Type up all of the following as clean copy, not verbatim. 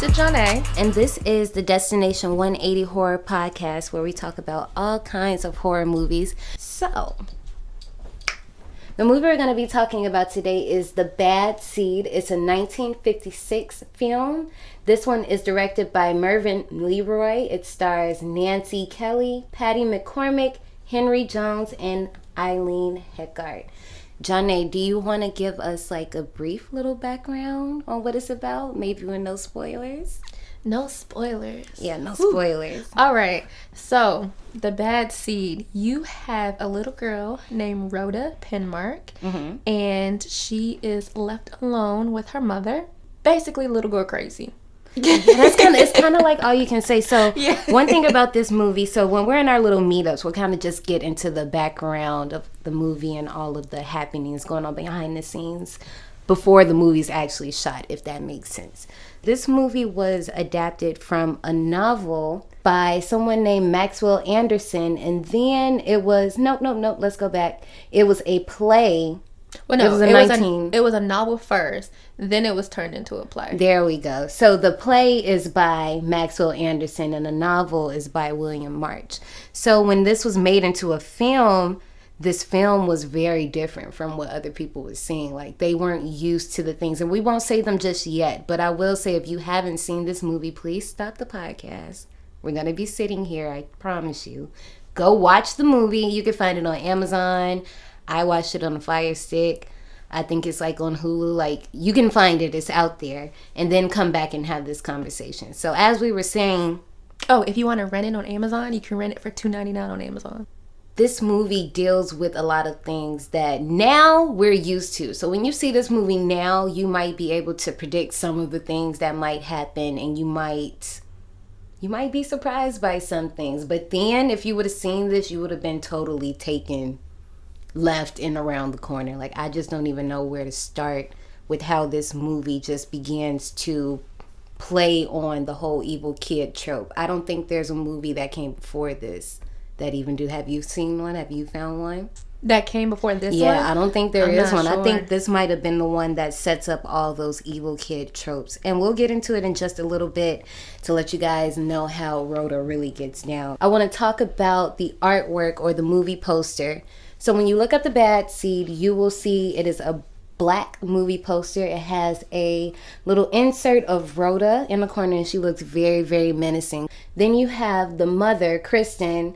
This is Jonne. And this is the Destination 180 Horror Podcast, where we talk about all kinds of horror movies. So, the movie we're going to be talking about today is The Bad Seed. It's a 1956 film. This one is directed by Mervyn Leroy. It stars Nancy Kelly, Patty McCormick, Henry Jones, and Eileen Heckart. Jonne, do you want to give us like a brief little background on what it's about? Maybe with no spoilers? No spoilers. Yeah, no spoilers. All right. So, The Bad Seed. You have a little girl named Rhoda Penmark, and she is left alone with her mother. Basically, little girl crazy. It's kind of like all you can say. So one thing about this movie, so when we're in our little meetups, we'll kind of just get into the background of the movie and all of the happenings going on behind the scenes before the movie's actually shot, if that makes sense. This movie was adapted from a novel by someone named Maxwell Anderson, and then it was let's go back. It was a play. Well, no, it was a novel first, then it was turned into a play. There we go. So the play is by Maxwell Anderson and the novel is by William March. So when this was made into a film, this film was very different from what other people were seeing. Like, they weren't used to the things, and we won't say them just yet, but I will say, if you haven't seen this movie, please stop the podcast. We're going to be sitting here, I promise you. Go watch the movie. You can find it on Amazon. I watched it on a Fire Stick. I think it's like on Hulu. Like, you can find it. It's out there. And then come back and have this conversation. So as we were saying... Oh, if you want to rent it on Amazon, you can rent it for $2.99 on Amazon. This movie deals with a lot of things that now we're used to. So when you see this movie now, you might be able to predict some of the things that might happen. And you might be surprised by some things. But then if you would have seen this, you would have been totally taken left and around the corner. Like, I just don't even know where to start with how this movie just begins to play on the whole evil kid trope. I don't think there's a movie that came before this that even do. Have you seen one? Have you found one that came before this one? Yeah, I don't think there is one. Sure. I think this might have been the one that sets up all those evil kid tropes, and we'll get into it in just a little bit to let you guys know how Rhoda really gets down. I want to talk about the artwork or the movie poster. So when you look up The Bad Seed, you will see it is a black movie poster. It has a little insert of Rhoda in the corner, and she looks very, very menacing. Then you have the mother, Kristen,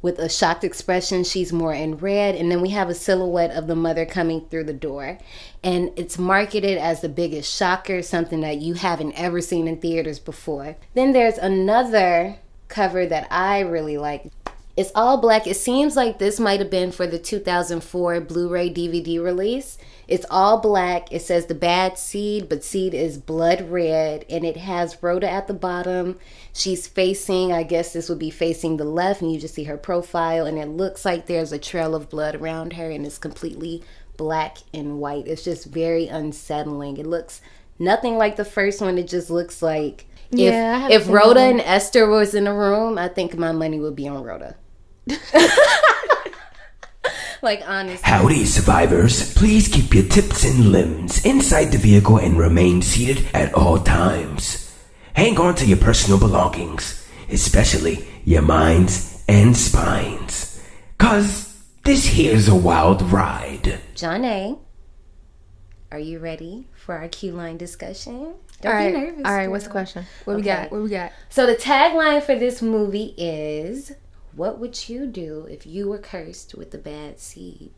with a shocked expression. She's more in red. And then we have a silhouette of the mother coming through the door. And it's marketed as the biggest shocker, something that you haven't ever seen in theaters before. Then there's another cover that I really like. It's all black. It seems like this might have been for the 2004 Blu-ray DVD release. It's all black. It says The Bad Seed, but seed is blood red. And it has Rhoda at the bottom. She's facing, I guess this would be facing the left, and you just see her profile. And it looks like there's a trail of blood around her, and it's completely black and white. It's just very unsettling. It looks nothing like the first one. It just looks like if Rhoda and Esther was in a room, I think my money would be on Rhoda. Like, honestly. Howdy, survivors. Please keep your tips and limbs inside the vehicle and remain seated at all times. Hang on to your personal belongings, especially your minds and spines, 'cause this here's a wild ride. Jonne, are you ready for our Q line discussion? Don't be nervous. All right, what's the question? What we got? So the tagline for this movie is, what would you do if you were cursed with the bad seed?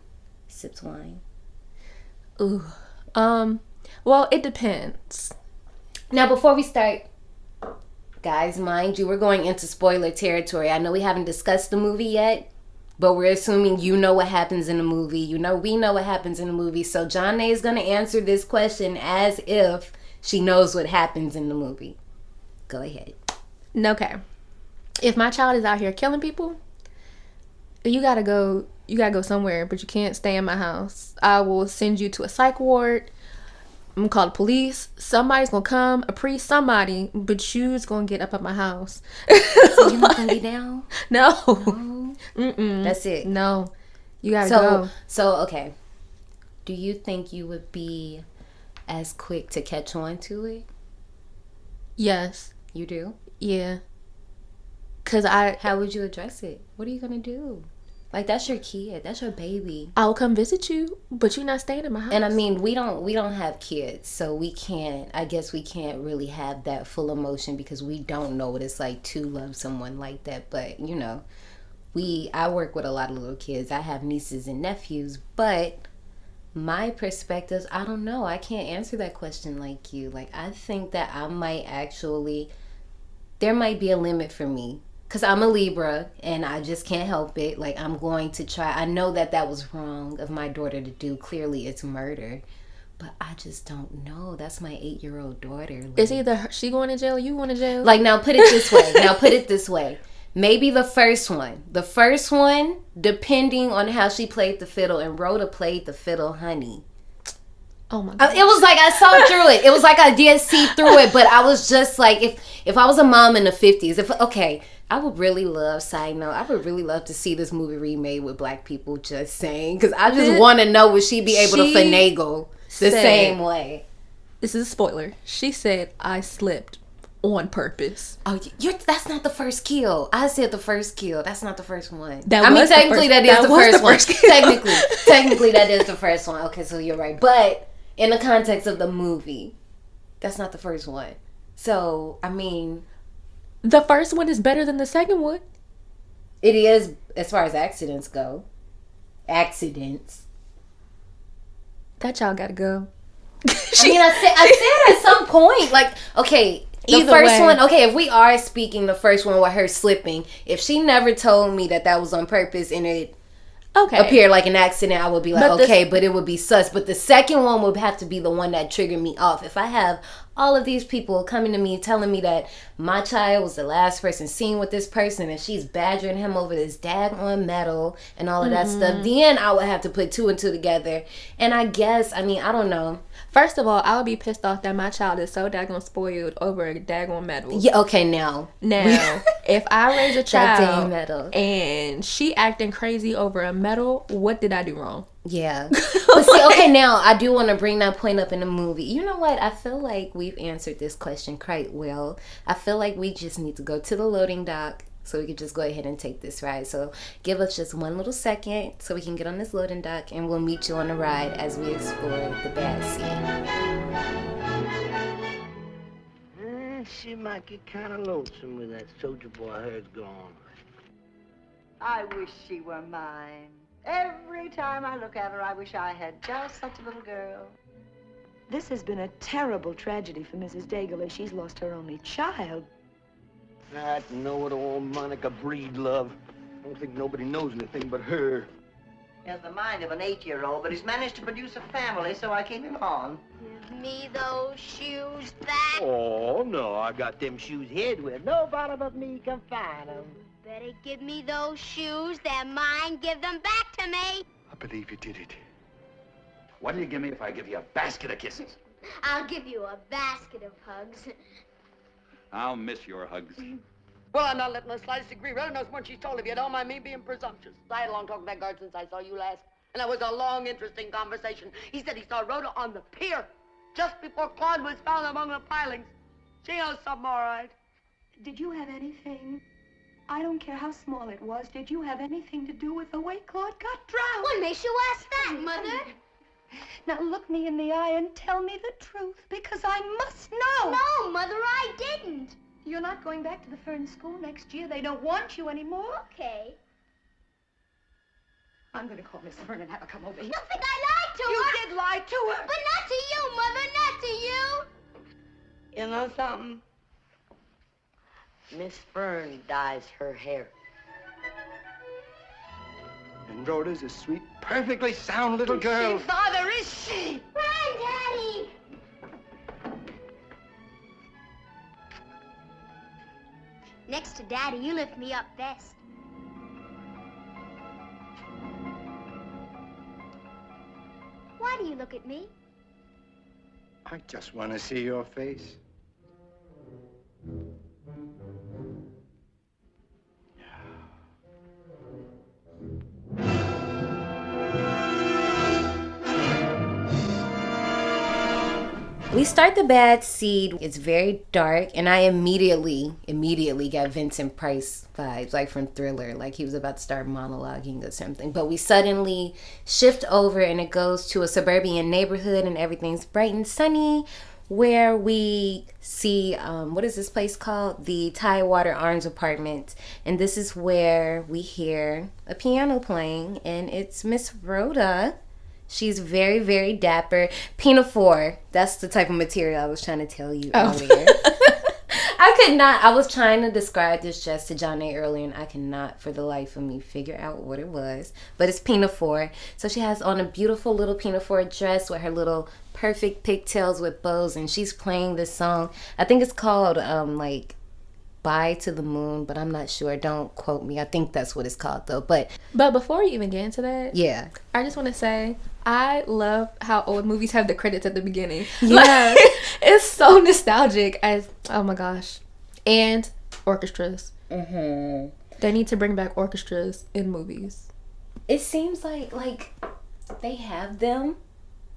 Sips wine. Ooh. Well, it depends. Now, before we start, guys, mind you, we're going into spoiler territory. I know we haven't discussed the movie yet, but we're assuming you know what happens in the movie. You know we know what happens in the movie. So Jonne is going to answer this question as if she knows what happens in the movie. Go ahead. Okay. If my child is out here killing people, you gotta go somewhere, but you can't stay in my house. I will send you to a psych ward. I'm gonna call the police. Somebody's gonna come, a priest, somebody, but you's gonna get up at my house. So you're not gonna be down? No. Mm-mm. That's it. No. You gotta go. So, okay. Do you think you would be as quick to catch on to it? Yes. You do? Yeah. How would you address it? What are you gonna do? Like, that's your kid. That's your baby. I'll come visit you, but you're not staying in my house. And I mean, we don't have kids, so we can't. I guess we can't really have that full emotion because we don't know what it's like to love someone like that. But you know, I work with a lot of little kids. I have nieces and nephews, but my perspectives, I don't know. I can't answer that question like you. Like, I think that I might actually, there might be a limit for me. Because I'm a Libra and I just can't help it. Like, I'm going to try. I know that was wrong of my daughter to do. Clearly, it's murder. But I just don't know. That's my 8-year-old daughter. Like, it's either she going to jail or you going to jail. Like, now put it this way. Maybe the first one. The first one, depending on how she played the fiddle. And Rhoda played the fiddle, honey. Oh my God. It was like I saw through it. It was like I did see through it. But I was just like, if I was a mom in the 50s, I would really love, side note, I would really love to see this movie remade with black people, just saying. Because I just want to know, would she be able to finagle the same way? This is a spoiler. She said, I slipped on purpose. Oh, that's not the first kill. I said the first kill. That's not the first one. Technically, that is the first one. Technically, that is the first one. Okay, so you're right. But in the context of the movie, that's not the first one. So, I mean, the first one is better than the second one. It is, as far as accidents go. Accidents. That child gotta go. I said at some point, like, okay, the first one, okay, if we are speaking the first one with her slipping, if she never told me that was on purpose and it appeared like an accident, I would be like, but it would be sus. But the second one would have to be the one that triggered me off. If I have all of these people coming to me telling me that my child was the last person seen with this person and she's badgering him over this daggone medal and all of that stuff, then I would have to put 2 and 2 together. And I guess, I don't know. First of all, I would be pissed off that my child is so daggone spoiled over a daggone medal. Yeah, okay, now, if I raise a child and she acting crazy over a medal, what did I do wrong? Yeah. But see, okay, now, I do want to bring that point up in the movie. You know what? I feel like we've answered this question quite well. I feel like we just need to go to the loading dock so we can just go ahead and take this ride. So give us just one little second so we can get on this loading dock and we'll meet you on the ride as we explore the bad scene. She might get kind of lonesome with that soldier boy of hers gone. I wish she were mine. Every time I look at her, I wish I had just such a little girl. This has been a terrible tragedy for Mrs. Daigle as she's lost her only child. That know-it-all Monica Breedlove. I don't think nobody knows anything but her. He has the mind of an 8-year-old, but he's managed to produce a family, so I keep him on. Give me those shoes back. Oh, no, I got them shoes hid with. Nobody but me can find them. Better give me those shoes. They're mine. Give them back to me. I believe you did it. What'll you give me if I give you a basket of kisses? I'll give you a basket of hugs. I'll miss your hugs. Well, I'm not letting the slightest degree. Rhoda knows more than she's told. If you don't mind me being presumptuous. I had a long talk with that guard since I saw you last. And that was a long, interesting conversation. He said he saw Rhoda on the pier just before Claude was found among the pilings. She knows something, all right. Did you have anything? I don't care how small it was. Did you have anything to do with the way Claude got drowned? What makes you ask that, Mother? Now look me in the eye and tell me the truth, because I must know. No, Mother, I didn't. You're not going back to the Fern School next year. They don't want you anymore. Okay. I'm going to call Miss Fern and have her come over here. You think I lied to her? You did lie to her. But not to you, Mother, not to you. You know something? Miss Fern dyes her hair. And Rhoda's a sweet, perfectly sound little girl. Father, is she? Run, Daddy. Next to Daddy, you lift me up best. Why do you look at me? I just want to see your face. We start the bad seed. It's very dark, and I immediately got Vincent Price vibes, like from Thriller, like he was about to start monologuing or something. But we suddenly shift over, and it goes to a suburban neighborhood, and everything's bright and sunny, where we see, what is this place called? The Tidewater Arms Apartment. And this is where we hear a piano playing, and it's Miss Rhoda. She's very, very dapper. Pinafore. That's the type of material I was trying to tell you earlier. I could not. I was trying to describe this dress to Jonne earlier, and I cannot for the life of me figure out what it was. But it's pinafore. So she has on a beautiful little pinafore dress with her little perfect pigtails with bows, and she's playing this song. I think it's called like Bye to the Moon, but I'm not sure. Don't quote me. I think that's what it's called though. But before you even get into that, yeah, I just want to say I love how old movies have the credits at the beginning. Yeah. Like, it's so nostalgic. Oh my gosh. And orchestras. Mm-hmm. They need to bring back orchestras in movies. It seems like they have them,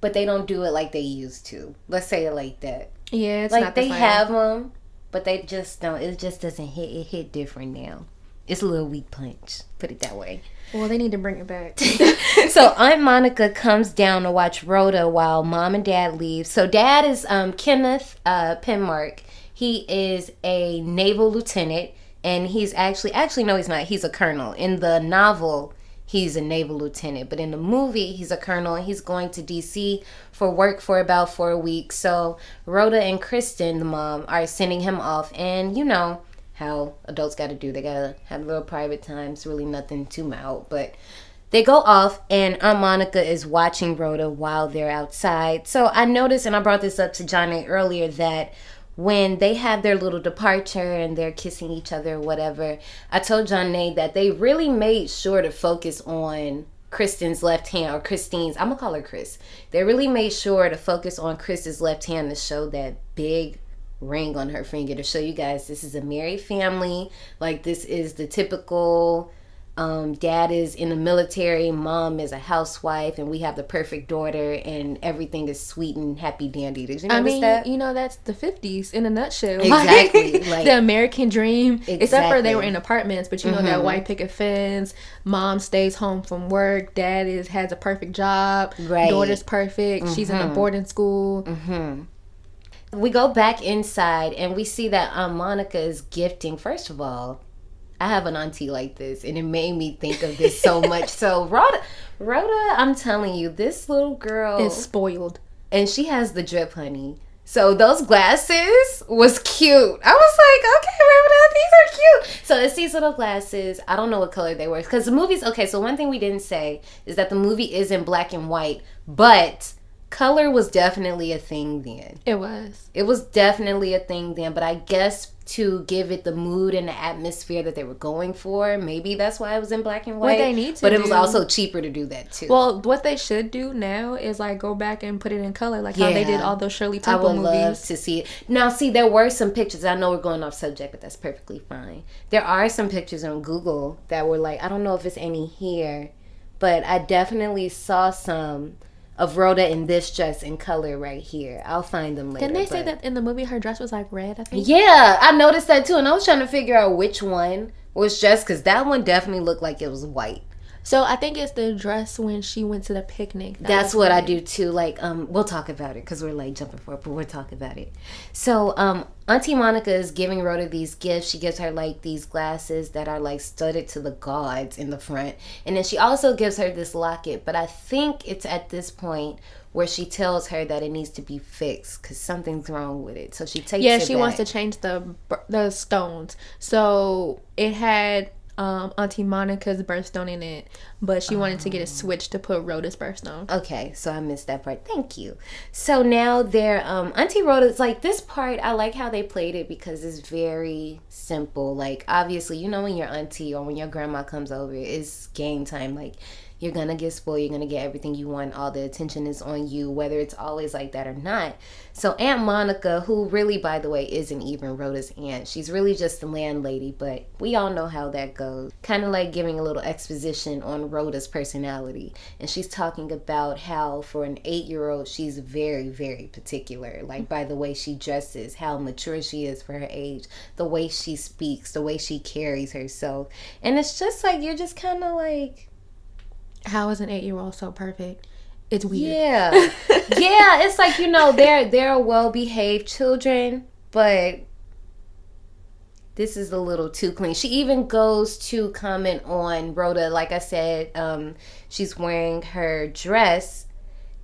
but they don't do it like they used to. Let's say it like that. Yeah, it's like not the they same. have them, but they just don't. It just doesn't hit. It hit different now. It's a little weak punch. Put it that way. Well, they need to bring it back. So Aunt Monica comes down to watch Rhoda while Mom and Dad leave. So Dad is Kenneth Penmark. He is a naval lieutenant, and he's actually no, he's not. He's a colonel. In the novel, he's a naval lieutenant, but in the movie, he's a colonel, and he's going to D.C. for work for about 4 weeks. So Rhoda and Kristen, the mom, are sending him off, and you know how adults got to do. They got to have a little private time. It's really nothing too out, but they go off, and Aunt Monica is watching Rhoda while they're outside. So I noticed, and I brought this up to Jonne earlier, that when they have their little departure and they're kissing each other or whatever, I told Jonne that they really made sure to focus on Kristen's left hand, or Christine's, I'm gonna call her Chris. They really made sure to focus on Chris's left hand to show that big ring on her finger, to show you guys this is a married family. Like, this is the typical dad is in the military, mom is a housewife, and we have the perfect daughter, and everything is sweet and happy dandy. Did you notice that? You know, that's the 50s in a nutshell. Exactly. Like, the American dream. Exactly. Except for they were in apartments, but you know, that white picket fence, mom stays home from work, dad has a perfect job, right. Daughter's perfect, she's in a boarding school. We go back inside, and we see that Monica is gifting. First of all, I have an auntie like this, and it made me think of this so much. So Rhoda, I'm telling you, this little girl is spoiled, and she has the drip, honey. So those glasses was cute. I was like, okay, Rhoda, these are cute. So it's these little glasses. I don't know what color they were, because the movie's okay. So one thing we didn't say is that the movie is in black and white, but color was definitely a thing then. It was definitely a thing then, but I guess to give it the mood and the atmosphere that they were going for, maybe that's why it was in black and white. What they need to but do, it was also cheaper to do that too. Well, what they should do now is like go back and put it in color, like how they did all those Shirley Temple movies. I would love to see it. Now, see, there were some pictures. I know we're going off subject, but that's perfectly fine. There are some pictures on Google that were like, I don't know if it's any here, but I definitely saw some of Rhoda in this dress in color right here. I'll find them later. Didn't they say that in the movie her dress was like red, I think? Yeah, I noticed that too, and I was trying to figure out which one was just, because that one definitely looked like it was white. So I think it's the dress when she went to the picnic. That's what I do too. Like, we'll talk about it because we're like jumping forward, but we'll talk about it. So, Auntie Monica is giving Rhoda these gifts. She gives her like these glasses that are like studded to the gods in the front, and then she also gives her this locket. But I think it's at this point where she tells her that it needs to be fixed because something's wrong with it. So she takes it Yeah, she back. wants to change the stones. So it had Auntie Monica's birthstone in it, but she wanted to get it switched to put Rhoda's birthstone. Okay, so I missed that part. Thank you. So now they're Auntie Rhoda's like, this part, I like how they played it because it's very simple. Like, obviously, you know, when your auntie or when your grandma comes over, it's game time. Like, you're gonna get spoiled, you're gonna get everything you want, all the attention is on you, whether it's always like that or not. So Aunt Monica, who really, by the way, isn't even Rhoda's aunt, she's really just the landlady, but we all know how that goes. Kind of like giving a little exposition on Rhoda's personality. And she's talking about how for an 8-year-old, she's very, very particular. Like by the way she dresses, how mature she is for her age, the way she speaks, the way she carries herself. And it's just like, you're just kind of like, how is an 8-year-old so perfect? It's weird. Yeah. Yeah, it's like, they're well-behaved children, but this is a little too clean. She even goes to comment on Rhoda. Like I said, she's wearing her dress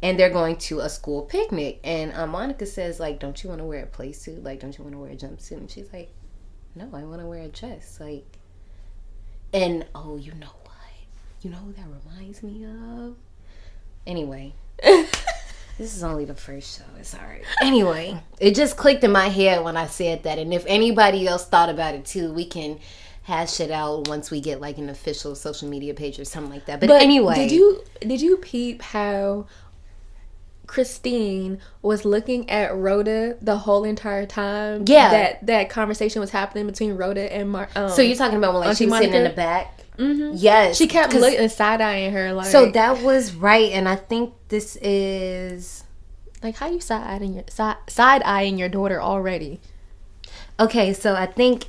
and they're going to a school picnic. And Monica says, like, don't you want to wear a play suit? Like, don't you want to wear a jumpsuit? And she's like, no, I want to wear a dress. Like, and, oh, you know what? You know who that reminds me of? Anyway, this is only the first show. It's all right. Anyway, it just clicked in my head when I said that. And if anybody else thought about it too, we can hash it out once we get like an official social media page or something like that. But anyway. Did you peep how Christine was looking at Rhoda the whole entire time? Yeah. That conversation was happening between Rhoda and so you're talking about when like she was sitting in the back? Mm-hmm. Yes. She kept looking side-eyeing her. Like, so that was right. And I think this is... Like, how you side-eyeing your daughter already? Okay, so I think...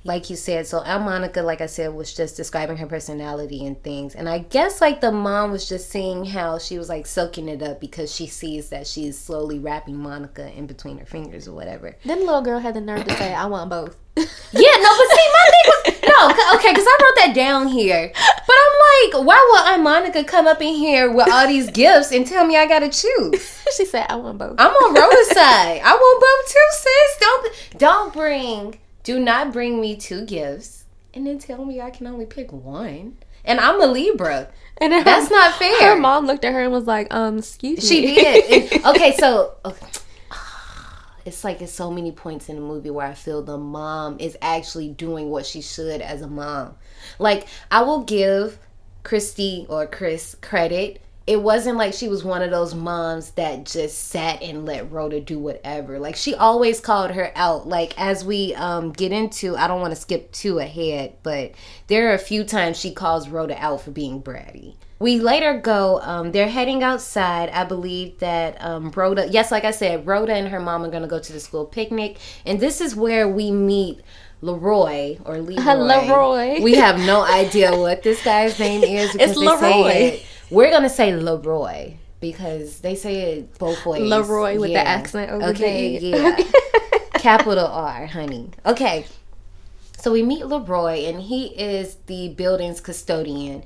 Like you said, so Aunt Monica, like I said, was just describing her personality and things. And I guess, like, the mom was just seeing how she was, like, soaking it up because she sees that she's slowly wrapping Monica in between her fingers or whatever. Then the little girl had the nerve to say, I want both. Yeah, no, but see, my thing was... No, okay, because I wrote that down here. But I'm like, why would Aunt Monica come up in here with all these gifts and tell me I gotta choose? She said, I want both. I'm on Rhoda's side. I want both too, sis. Do not bring me 2 gifts and then tell me I can only pick one. And I'm a Libra. And that's not fair. Her mom looked at her and was like, excuse me. She did. And, okay, so it's like it's so many points in the movie where I feel the mom is actually doing what she should as a mom. Like, I will give Christy or Chris credit. It wasn't like she was one of those moms that just sat and let Rhoda do whatever. Like, she always called her out. Like, as we get into, I don't want to skip too ahead, but there are a few times she calls Rhoda out for being bratty. We later go, they're heading outside. I believe that Rhoda, yes, like I said, Rhoda and her mom are going to go to the school picnic. And this is where we meet Leroy or Leroy. Leroy. We have no idea what this guy's name is. It's Leroy. We're going to say Leroy because they say it both ways. Leroy with the accent over okay, there. Yeah. Capital R, honey. Okay. So we meet Leroy, and he is the building's custodian.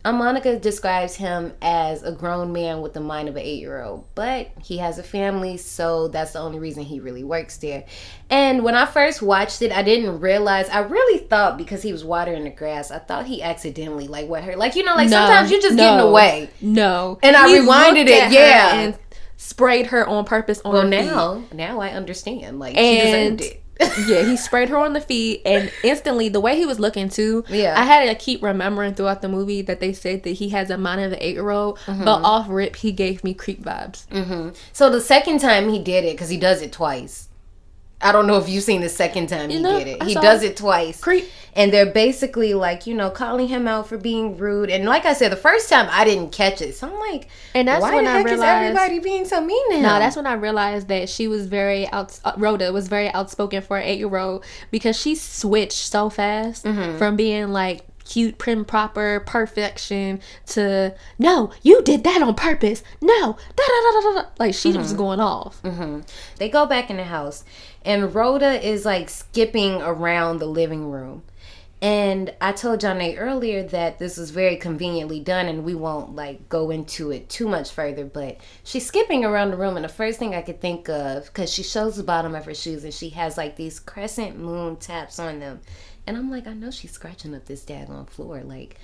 Monica describes him as a grown man with the mind of an 8-year-old, but he has a family, so that's the only reason he really works there. And when I first watched it, I didn't realize, I really thought because he was watering the grass, I thought he accidentally wet her. Like, sometimes you're just getting away. No. And I rewinded it, yeah. And sprayed her on purpose on her feet. Now I understand. Like, she deserved it. Yeah, he sprayed her on the feet, and instantly, the way he was looking too, I had to keep remembering throughout the movie that they said that he has a mind of an 8-year-old, but off rip, he gave me creep vibes. Mm-hmm. So the second time he did it, because he does it twice. I don't know if you've seen the second time he did it. He does it twice. Creep. And they're basically calling him out for being rude. And like I said, the first time I didn't catch it. So I'm like, and that's why when the I heck realized, is everybody being so mean to him? No, that's when I realized that she was Rhoda was very outspoken for an 8-year-old because she switched so fast from being like cute, prim, proper, perfection to, no, you did that on purpose. No, da-da-da-da-da. Like, she was going off. They go back in the house, and Rhoda is like skipping around the living room. And I told Jonne earlier that this was very conveniently done, and we won't go into it too much further, but she's skipping around the room, and the first thing I could think of, because she shows the bottom of her shoes and she has these crescent moon taps on them. And I'm like, I know she's scratching up this daggone floor. Like,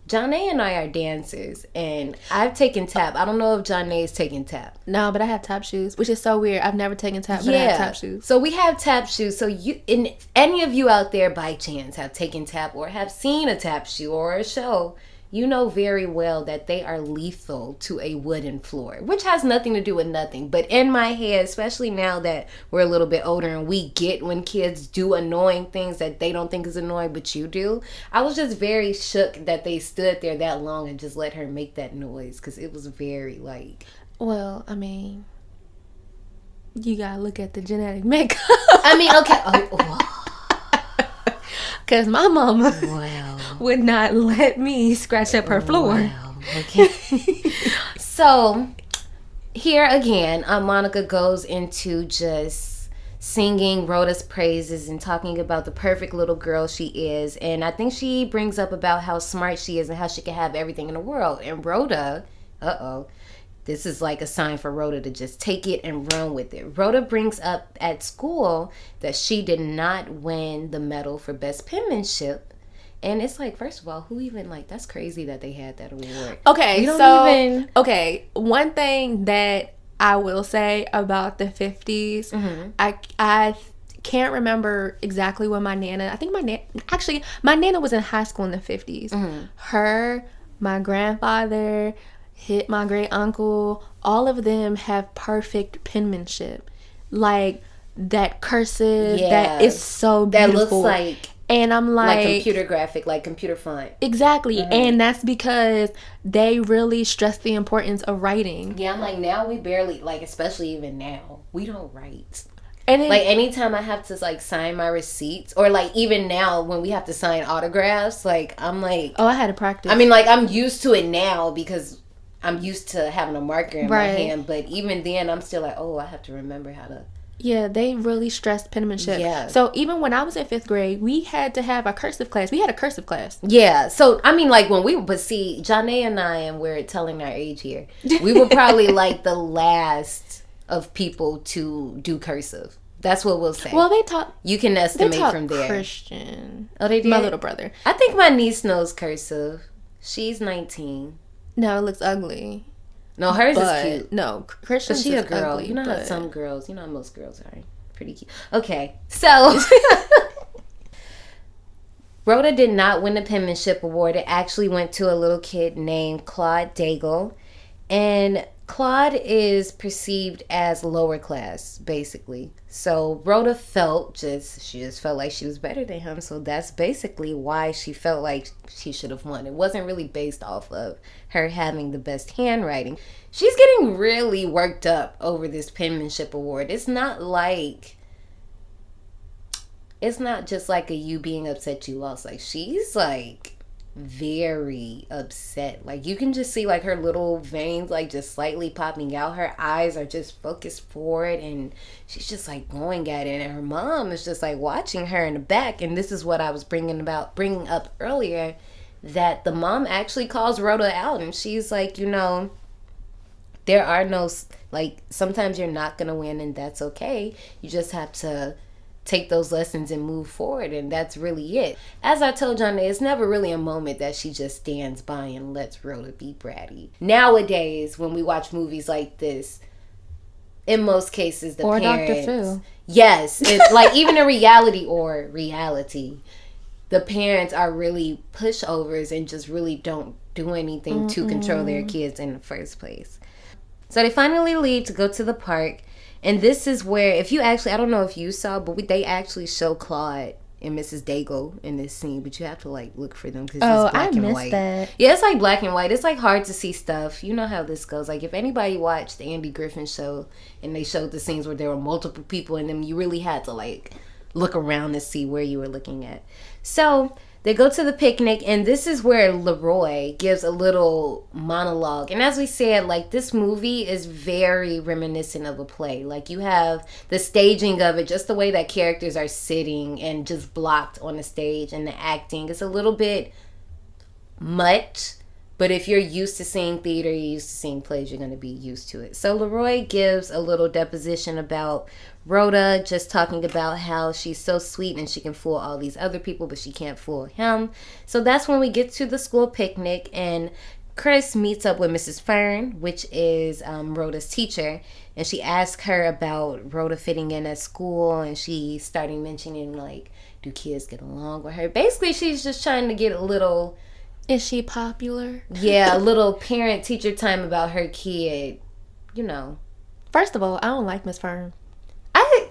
Jonne and I are dancers, and I've taken tap. I don't know if Jonne's taken tap. No, but I have tap shoes, which is so weird. I've never taken tap, but I have tap shoes. So we have tap shoes. So any of you out there by chance have taken tap or have seen a tap shoe or a show, you know very well that they are lethal to a wooden floor, which has nothing to do with nothing. But in my head, especially now that we're a little bit older and we get when kids do annoying things that they don't think is annoying, but you do, I was just very shook that they stood there that long and just let her make that noise, because it was very like... Well, I mean, you gotta look at the genetic makeup. I mean, okay. Because my mama would not let me scratch up her floor. Wow. Okay. So, here again, Monica goes into just singing Rhoda's praises and talking about the perfect little girl she is. And I think she brings up about how smart she is and how she can have everything in the world. And Rhoda, this is like a sign for Rhoda to just take it and run with it. Rhoda brings up at school that she did not win the medal for best penmanship. And it's like, first of all, who even, like, that's crazy that they had that award. Okay, so, okay, one thing that I will say about the 50s, I can't remember exactly when my Nana, I think my Nana was in high school in the 50s. Her, my grandfather, my great uncle, all of them have perfect penmanship, like that cursive that is so beautiful. That looks like, and I'm like computer graphic, like computer font. Exactly. And that's because they really stress the importance of writing. Yeah, I'm like, now we barely, like, especially even now, we don't write. And then, like, anytime I have to, like, sign my receipts, or, like, even now when we have to sign autographs, like, I'm like, oh, I had to practice. I mean, like, I'm used to it now because I'm used to having a marker in my hand, but even then I'm still like, oh, I have to remember how to. Yeah, they really stressed penmanship. Yeah. So even when I was in 5th grade, we had to have a cursive class. We had a cursive class. Yeah. So, I mean, like, but see, Jonne and I, and we're telling our age here, we were probably like the last of people to do cursive. That's what we'll say. Well, they taught. You can estimate from there. Christian. Oh, they did? My little brother. I think my niece knows cursive. She's 19. No, it looks ugly. No, hers is cute. No, Christian's she a girl. ugly, you know how some girls, how most girls are pretty cute. Okay, so Rhoda did not win the penmanship award. It actually went to a little kid named Claude Daigle. And Claude is perceived as lower class, basically. So Rhoda she just felt like she was better than him. So that's basically why she felt like she should have won. It wasn't really based off of her having the best handwriting. She's getting really worked up over this penmanship award. It's not just like a you being upset you lost. Like, she's like very upset. Like, you can just see like her little veins like just slightly popping out. Her eyes are just focused forward and she's just like going at it, and her mom is just like watching her in the back. And this is what I was bringing up earlier, that the mom actually calls Rhoda out, and she's like, there are no, like, sometimes you're not gonna win, and that's okay. You just have to take those lessons and move forward, and that's really it. As I told Jonne, it's never really a moment that she just stands by and lets Rhoda be bratty. Nowadays, when we watch movies like this, in most cases, the parents... Dr. Phil. Yes. Like, even in reality, the parents are really pushovers and just really don't do anything to control their kids in the first place. So they finally leave to go to the park. And this is where, if you actually, I don't know if you saw, but they actually show Claude and Mrs. Daigle in this scene, but you have to like look for them because it's black and white. That. Yeah, it's like black and white. It's like hard to see stuff. You know how this goes. Like, if anybody watched the Andy Griffin show and they showed the scenes where there were multiple people in them, you really had to like look around to see where you were looking at. So they go to the picnic, and this is where Leroy gives a little monologue. And as we said, like, this movie is very reminiscent of a play. Like, you have the staging of it, just the way that characters are sitting and just blocked on the stage, and the acting is a little bit much. But if you're used to seeing theater, you're used to seeing plays, you're going to be used to it. So Leroy gives a little deposition about Rhoda, just talking about how she's so sweet and she can fool all these other people, but she can't fool him. So that's when we get to the school picnic, and Chris meets up with Mrs. Fern, which is Rhoda's teacher, and she asks her about Rhoda fitting in at school, and she's starting mentioning, like, do kids get along with her? Basically, she's just trying to get a little Is she popular? Yeah, a little parent-teacher time about her kid. You know. First of all, I don't like Miss Fern. I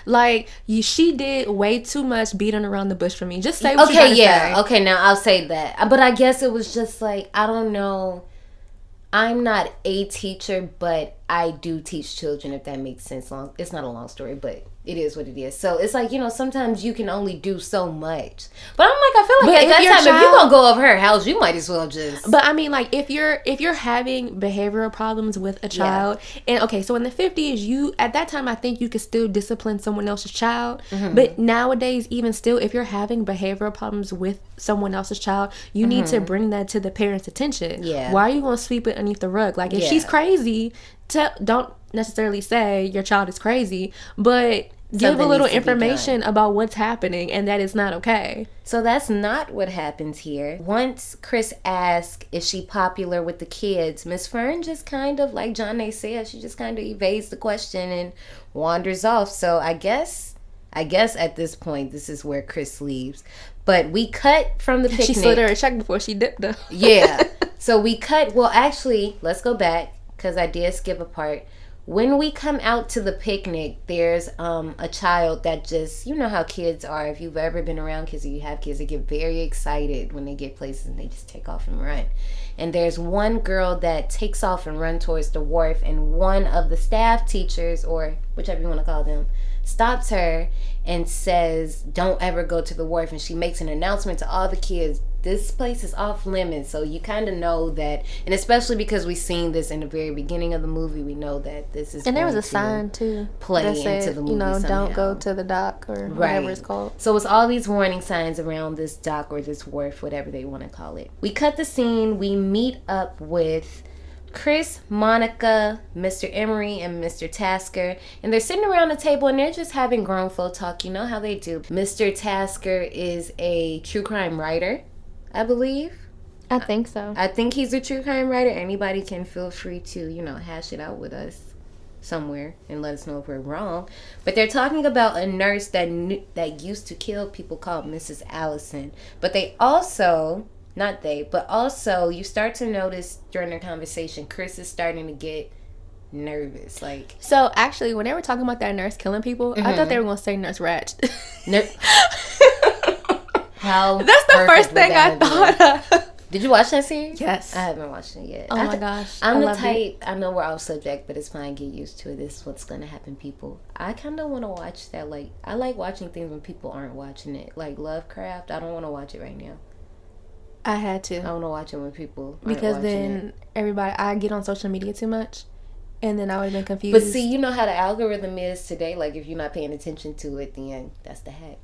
Like, she did way too much beating around the bush for me. Just say what you gotta say. Okay, now I'll say that. But I guess it was just like, I don't know. I'm not a teacher, but I do teach children, if that makes sense. It's not a long story, but it is what it is. So it's like, sometimes you can only do so much. But I'm like, I feel like at that time, if you're going to go over her house, you might as well just... But I mean, like, if you're having behavioral problems with a child, and okay, so in the 50s, at that time, I think you could still discipline someone else's child. Mm-hmm. But nowadays, even still, if you're having behavioral problems with someone else's child, you need to bring that to the parent's attention. Yeah. Why are you going to sweep it underneath the rug? Like, if she's crazy, don't necessarily say your child is crazy, but give a little information about what's happening and that it's not okay. So that's not what happens here. Once Chris asks, is she popular with the kids, Miss Fern just kind of, like Jonne said, she just kind of evades the question and wanders off. So I guess at this point, this is where Chris leaves. But we cut from the picnic. She slid her a check before she dipped her. Yeah. So we cut, well, actually, let's go back because I did skip a part. When we come out to the picnic, there's a child that just, you know how kids are. If you've ever been around kids or you have kids, they get very excited when they get places and they just take off and run. And there's one girl that takes off and runs towards the wharf, and one of the staff teachers, or whichever you want to call them, stops her and says, don't ever go to the wharf. And she makes an announcement to all the kids, this place is off limits. So you kind of know that, and especially because we've seen this in the very beginning of the movie, we know that this is, and there was a sign too play that said, into the movie somehow. Don't go to the dock or whatever it's called. So it's all these warning signs around this dock or this wharf, whatever they want to call it. We cut the scene. We meet up with Chris, Monica, Mr. Emery, and Mr. Tasker, and they're sitting around the table and they're just having grown folk talk. You know how they do. Mr. Tasker is a true crime writer, I believe. I think so. I think he's a true crime writer. Anybody can feel free to, hash it out with us somewhere and let us know if we're wrong. But they're talking about a nurse that used to kill people called Mrs. Allison. But they also... also you start to notice during their conversation, Chris is starting to get nervous. Like, so actually, when they were talking about that nurse killing people, I thought they were going to say Nurse Ratched. How that's the first thing I thought of. Did you watch that series? Yes. I haven't watched it yet. Oh my gosh. I'm the type, I know we're off subject, but it's fine, get used to it. This is what's going to happen, people. I kind of want to watch that. Like, I like watching things when people aren't watching it. Like Lovecraft, I don't want to watch it right now. I had to. I want to watch it when people aren't because then I get on social media too much, and then I would have been confused. But see, you know how the algorithm is today. Like, if you're not paying attention to it, then that's the hack.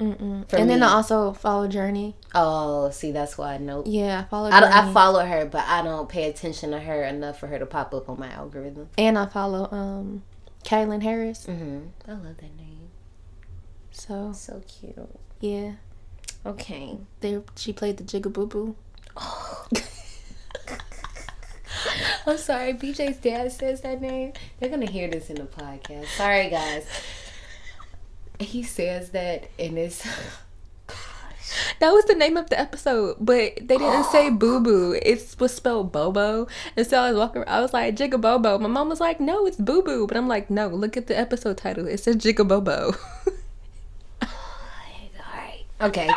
Then I also follow Journey. Oh, see, that's why I know. Yeah, I follow Journey. I follow her, but I don't pay attention to her enough for her to pop up on my algorithm. And I follow Kaylin Harris. I love that name. So cute. Yeah. Okay. She played the Jigaboo. Oh. I'm sorry, BJ's dad says that name. They're gonna hear this in the podcast. Sorry, guys. He says that in his... That was the name of the episode, but they didn't say Boo Boo. It was spelled Bobo. And so I was walking around, I was like, Jigabobo. My mom was like, no, it's Boo Boo. But I'm like, no, look at the episode title. It says Jigabobo. Alright. Okay.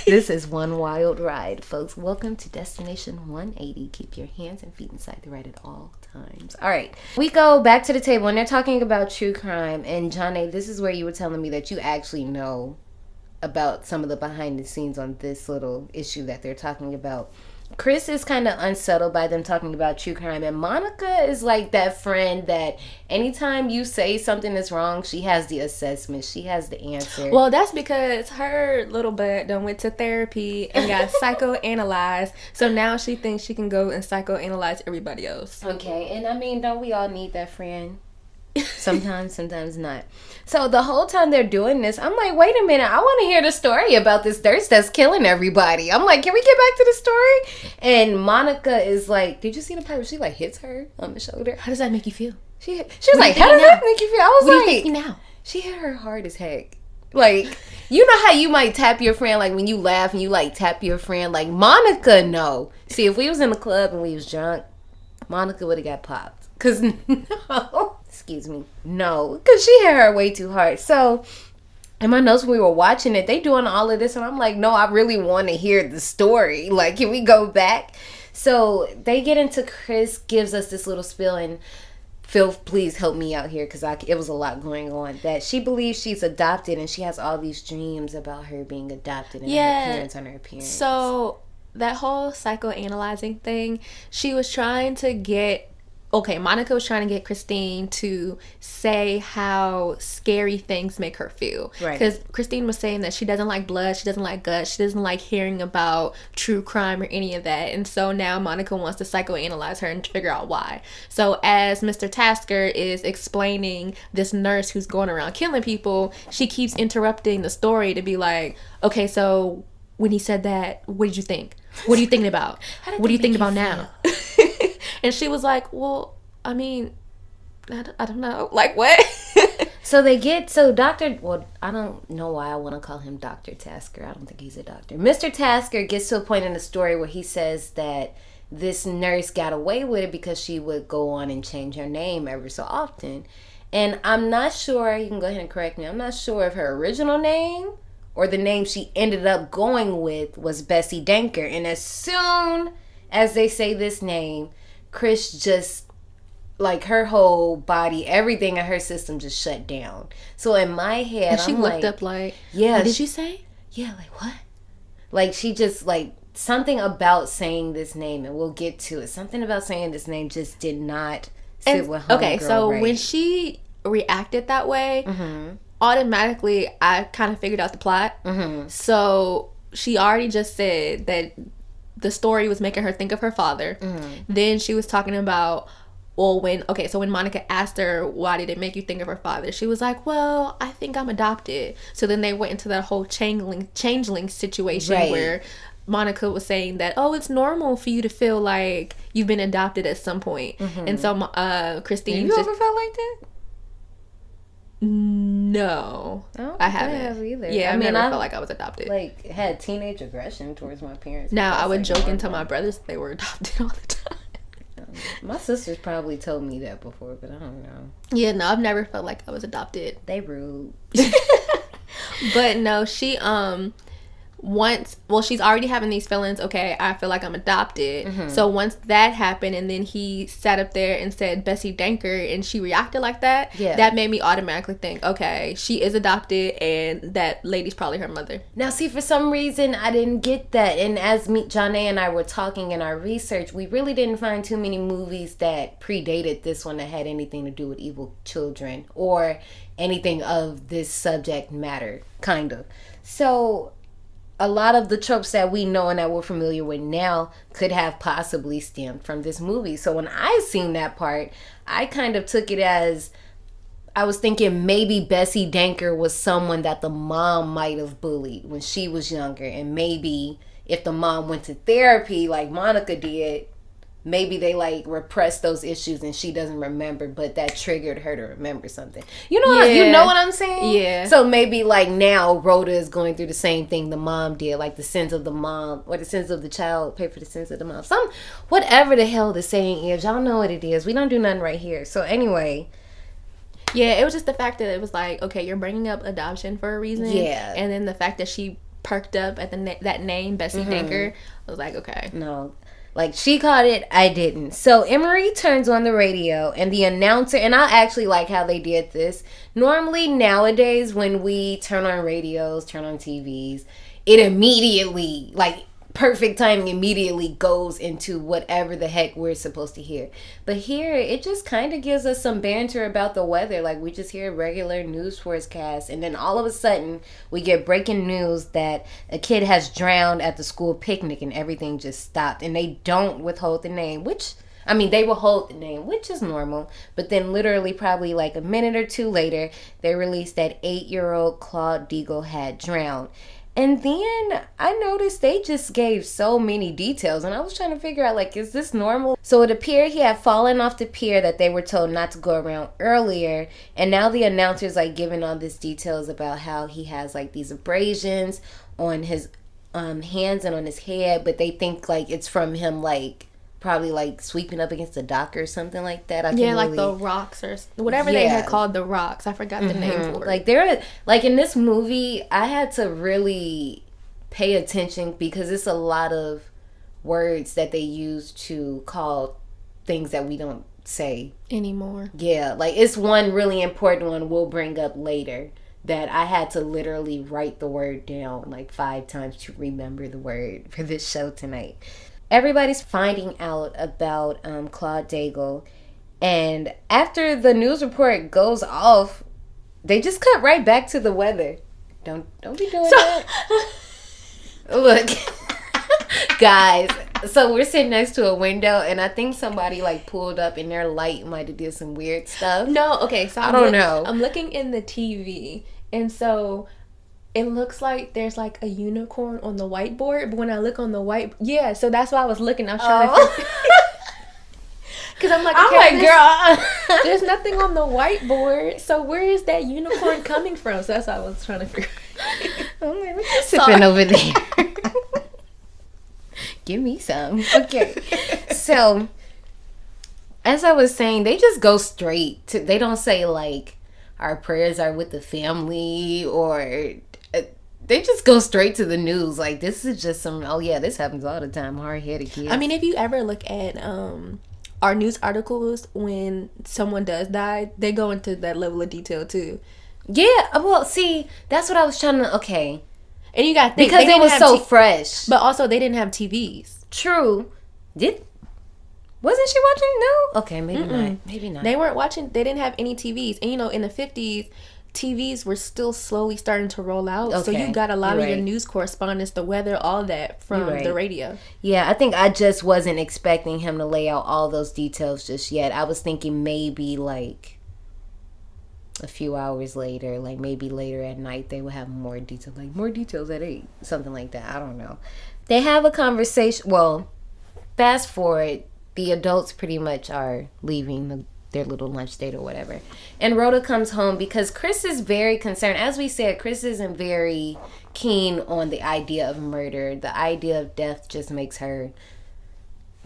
This is One Wild Ride, folks. Welcome to Destination 180. Keep your hands and feet inside the ride at all times. All right. We go back to the table, and they're talking about true crime. And, Jonne, this is where you were telling me that you actually know about some of the behind the scenes on this little issue that they're talking about. Chris is kind of unsettled by them talking about true crime, and Monica is like that friend that anytime you say something is wrong, she has the assessment, she has the answer. Well, that's because her little butt done went to therapy and got psychoanalyzed, so now she thinks she can go and psychoanalyze everybody else. Okay, and I mean, don't we all need that friend? Sometimes not. So the whole time they're doing this, I'm like, wait a minute, I want to hear the story about this nurse that's killing everybody. I'm like, can we get back to the story? And Monica is like, did you see the part where she like hits her on the shoulder? How does that make you feel? She was like, how does that make you feel? I was what like, do you think now? She hit her hard as heck. Like, you know how you might tap your friend, like when you laugh and you like tap your friend, like Monica, no. See, if we was in the club and we was drunk, Monica would have got popped. Cause no, excuse me, no, cause she had her way too hard. So in my notes when we were watching it, they doing all of this and I'm like, no, I really want to hear the story. Like, can we go back? So they get into, Chris gives us this little spiel, and Phil, please help me out here because it was a lot going on. That she believes she's adopted and she has all these dreams about her being adopted and her parents on her parents. So that whole psychoanalyzing thing, she was trying to get, Monica was trying to get Christine to say how scary things make her feel. Right. Because Christine was saying that she doesn't like blood, she doesn't like guts, she doesn't like hearing about true crime or any of that. And so now Monica wants to psychoanalyze her and figure out why. So as Mr. Tasker is explaining this nurse who's going around killing people, she keeps interrupting the story to be like, okay, so when he said that, what did you think? What are you thinking about? What are you thinking about now? And she was like, well, I mean, I don't know. Like, what? So Dr. Well, I don't know why I want to call him Dr. Tasker. I don't think he's a doctor. Mr. Tasker gets to a point in the story where he says that this nurse got away with it because she would go on and change her name ever so often. And I'm not sure, you can go ahead and correct me, I'm not sure if her original name or the name she ended up going with was Bessie Danker. And as soon as they say this name, Chris just, like, her whole body, everything in her system just shut down. So in my head, and she looked up like, yeah, what did you say? Yeah, like, what? Like, she just, like, something about saying this name, and we'll get to it. Something about saying this name just did not sit with her. Okay, so right. When she reacted that way, automatically, I kind of figured out the plot. So she already just said that the story was making her think of her father. Then she was talking about, well, when Monica asked her, why did it make you think of her father? She was like, well, I think I'm adopted. So then they went into that whole changeling situation where Monica was saying that, oh, it's normal for you to feel like you've been adopted at some point. And so Christine you ever felt like that? No, I haven't either. Yeah, I never felt like I was adopted. Like, had teenage aggression towards my parents. Now I would joke and tell my brothers they were adopted all the time. My sisters probably told me that before, but I don't know. Yeah, no, I've never felt like I was adopted. They rude. But no, she she's already having these feelings, okay, I feel like I'm adopted. So once that happened and then he sat up there and said Bessie Danker and she reacted like that, that made me automatically think, okay, she is adopted and that lady's probably her mother. Now see, for some reason I didn't get that, and as Jonne and I were talking in our research, we really didn't find too many movies that predated this one that had anything to do with evil children or anything of this subject matter, kind of. So a lot of the tropes that we know and that we're familiar with now could have possibly stemmed from this movie. So when I seen that part, I kind of took it as, I was thinking maybe Bessie Danker was someone that the mom might have bullied when she was younger. And maybe if the mom went to therapy like Monica did, maybe they like repressed those issues and she doesn't remember, but that triggered her to remember something. You know, you know what I'm saying? Yeah. So maybe like now Rhoda is going through the same thing the mom did, like the sins of the mom or the sins of the child pay for the sins of the mom. Whatever the hell the saying is, y'all know what it is. We don't do nothing right here. So anyway. Yeah, it was just the fact that it was like, okay, you're bringing up adoption for a reason. Yeah. And then the fact that she perked up at that name, Bessie Danker, I was like, okay. No. Like, she caught it, I didn't. So, Emery turns on the radio, and the announcer, and I actually like how they did this. Normally, nowadays, when we turn on radios, turn on TVs, it immediately, like, perfect timing immediately goes into whatever the heck we're supposed to hear. But here, it just kind of gives us some banter about the weather. Like, we just hear regular news forecast, and then all of a sudden, we get breaking news that a kid has drowned at the school picnic, and everything just stopped. And they don't withhold the name, they withhold the name, which is normal. But then literally probably like a minute or two later, they released that 8-year-old Claude Deagle had drowned. And then I noticed they just gave so many details, and I was trying to figure out, like, is this normal? So it appeared he had fallen off the pier that they were told not to go around earlier, and now the announcer's, like, giving all these details about how he has, like, these abrasions on his hands and on his head, but they think, like, it's from him, like, probably, like, sweeping up against the dock or something like that. Like the rocks or whatever they had called the rocks. I forgot the name for it. Like, there, like, in this movie, I had to really pay attention because it's a lot of words that they use to call things that we don't say anymore. Yeah, like, it's one really important one we'll bring up later that I had to literally write the word down like 5 times to remember the word for this show tonight. Everybody's finding out about Claude Daigle, and after the news report goes off, they just cut right back to the weather. Don't be doing that. Look, guys, so we're sitting next to a window, and I think somebody like pulled up, and their light might have did some weird stuff. No, okay, so I don't know. I'm looking in the TV, and so it looks like there's like a unicorn on the whiteboard, but when I look on the so that's why I was looking. I was trying to because I'm like, girl, there's nothing on the whiteboard, so where is that unicorn coming from? So that's what I was trying to figure out. I'm like, sipping over there. Give me some. Okay. So, as I was saying, they just go straight to, they don't say like, our prayers are with the family, or they just go straight to the news. Like, this is just some, oh yeah, this happens all the time, hard-headed kids. I mean, if you ever look at our news articles, when someone does die, they go into that level of detail too. Yeah, well, see, that's what I was trying to, okay. And you got to think, because it was so fresh. But also, they didn't have TVs. True. Wasn't she watching? No? Okay, maybe not. Maybe not. They weren't watching, they didn't have any TVs. And you know, in the 50s, TVs were still slowly starting to roll out. Okay. So you got a lot of your news correspondence, the weather, all that from the radio. Yeah, I think I just wasn't expecting him to lay out all those details just yet. I was thinking maybe like a few hours later, like maybe later at night, they would have more details, like more details at 8, something like that. I don't know. They have a conversation. Well, fast forward, the adults pretty much are leaving their little lunch date or whatever. And Rhoda comes home because Chris is very concerned. As we said, Chris isn't very keen on the idea of murder. The idea of death just makes her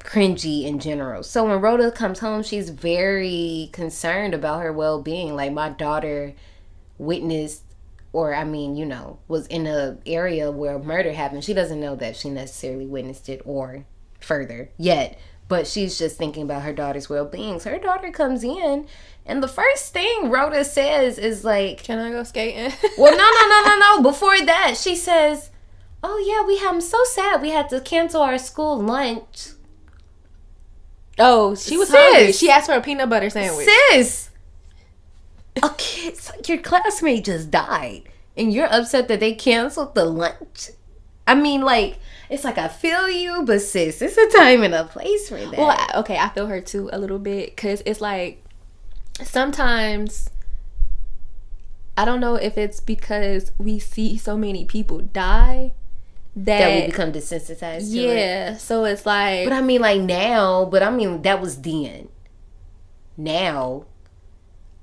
cringy in general. So when Rhoda comes home, she's very concerned about her well-being. Like, my daughter witnessed, or I mean, you know, was in an area where murder happened. She doesn't know that she necessarily witnessed it or further yet, but she's just thinking about her daughter's well-being. So her daughter comes in, and the first thing Rhoda says is like, "Can I go skating?" Well, no. Before that, she says, "Oh yeah, I'm so sad we had to cancel our school lunch." Oh, she was hungry. She asked for a peanut butter sandwich. Sis, a kid, your classmate just died, and you're upset that they canceled the lunch? I mean, like, it's like, I feel you, but sis, it's a time and a place for that. Well, okay, I feel her too a little bit, because it's like, sometimes, I don't know if it's because we see so many people die that we become desensitized to it. Yeah, so it's like... But I mean, like, now, but I mean, that was then. Now.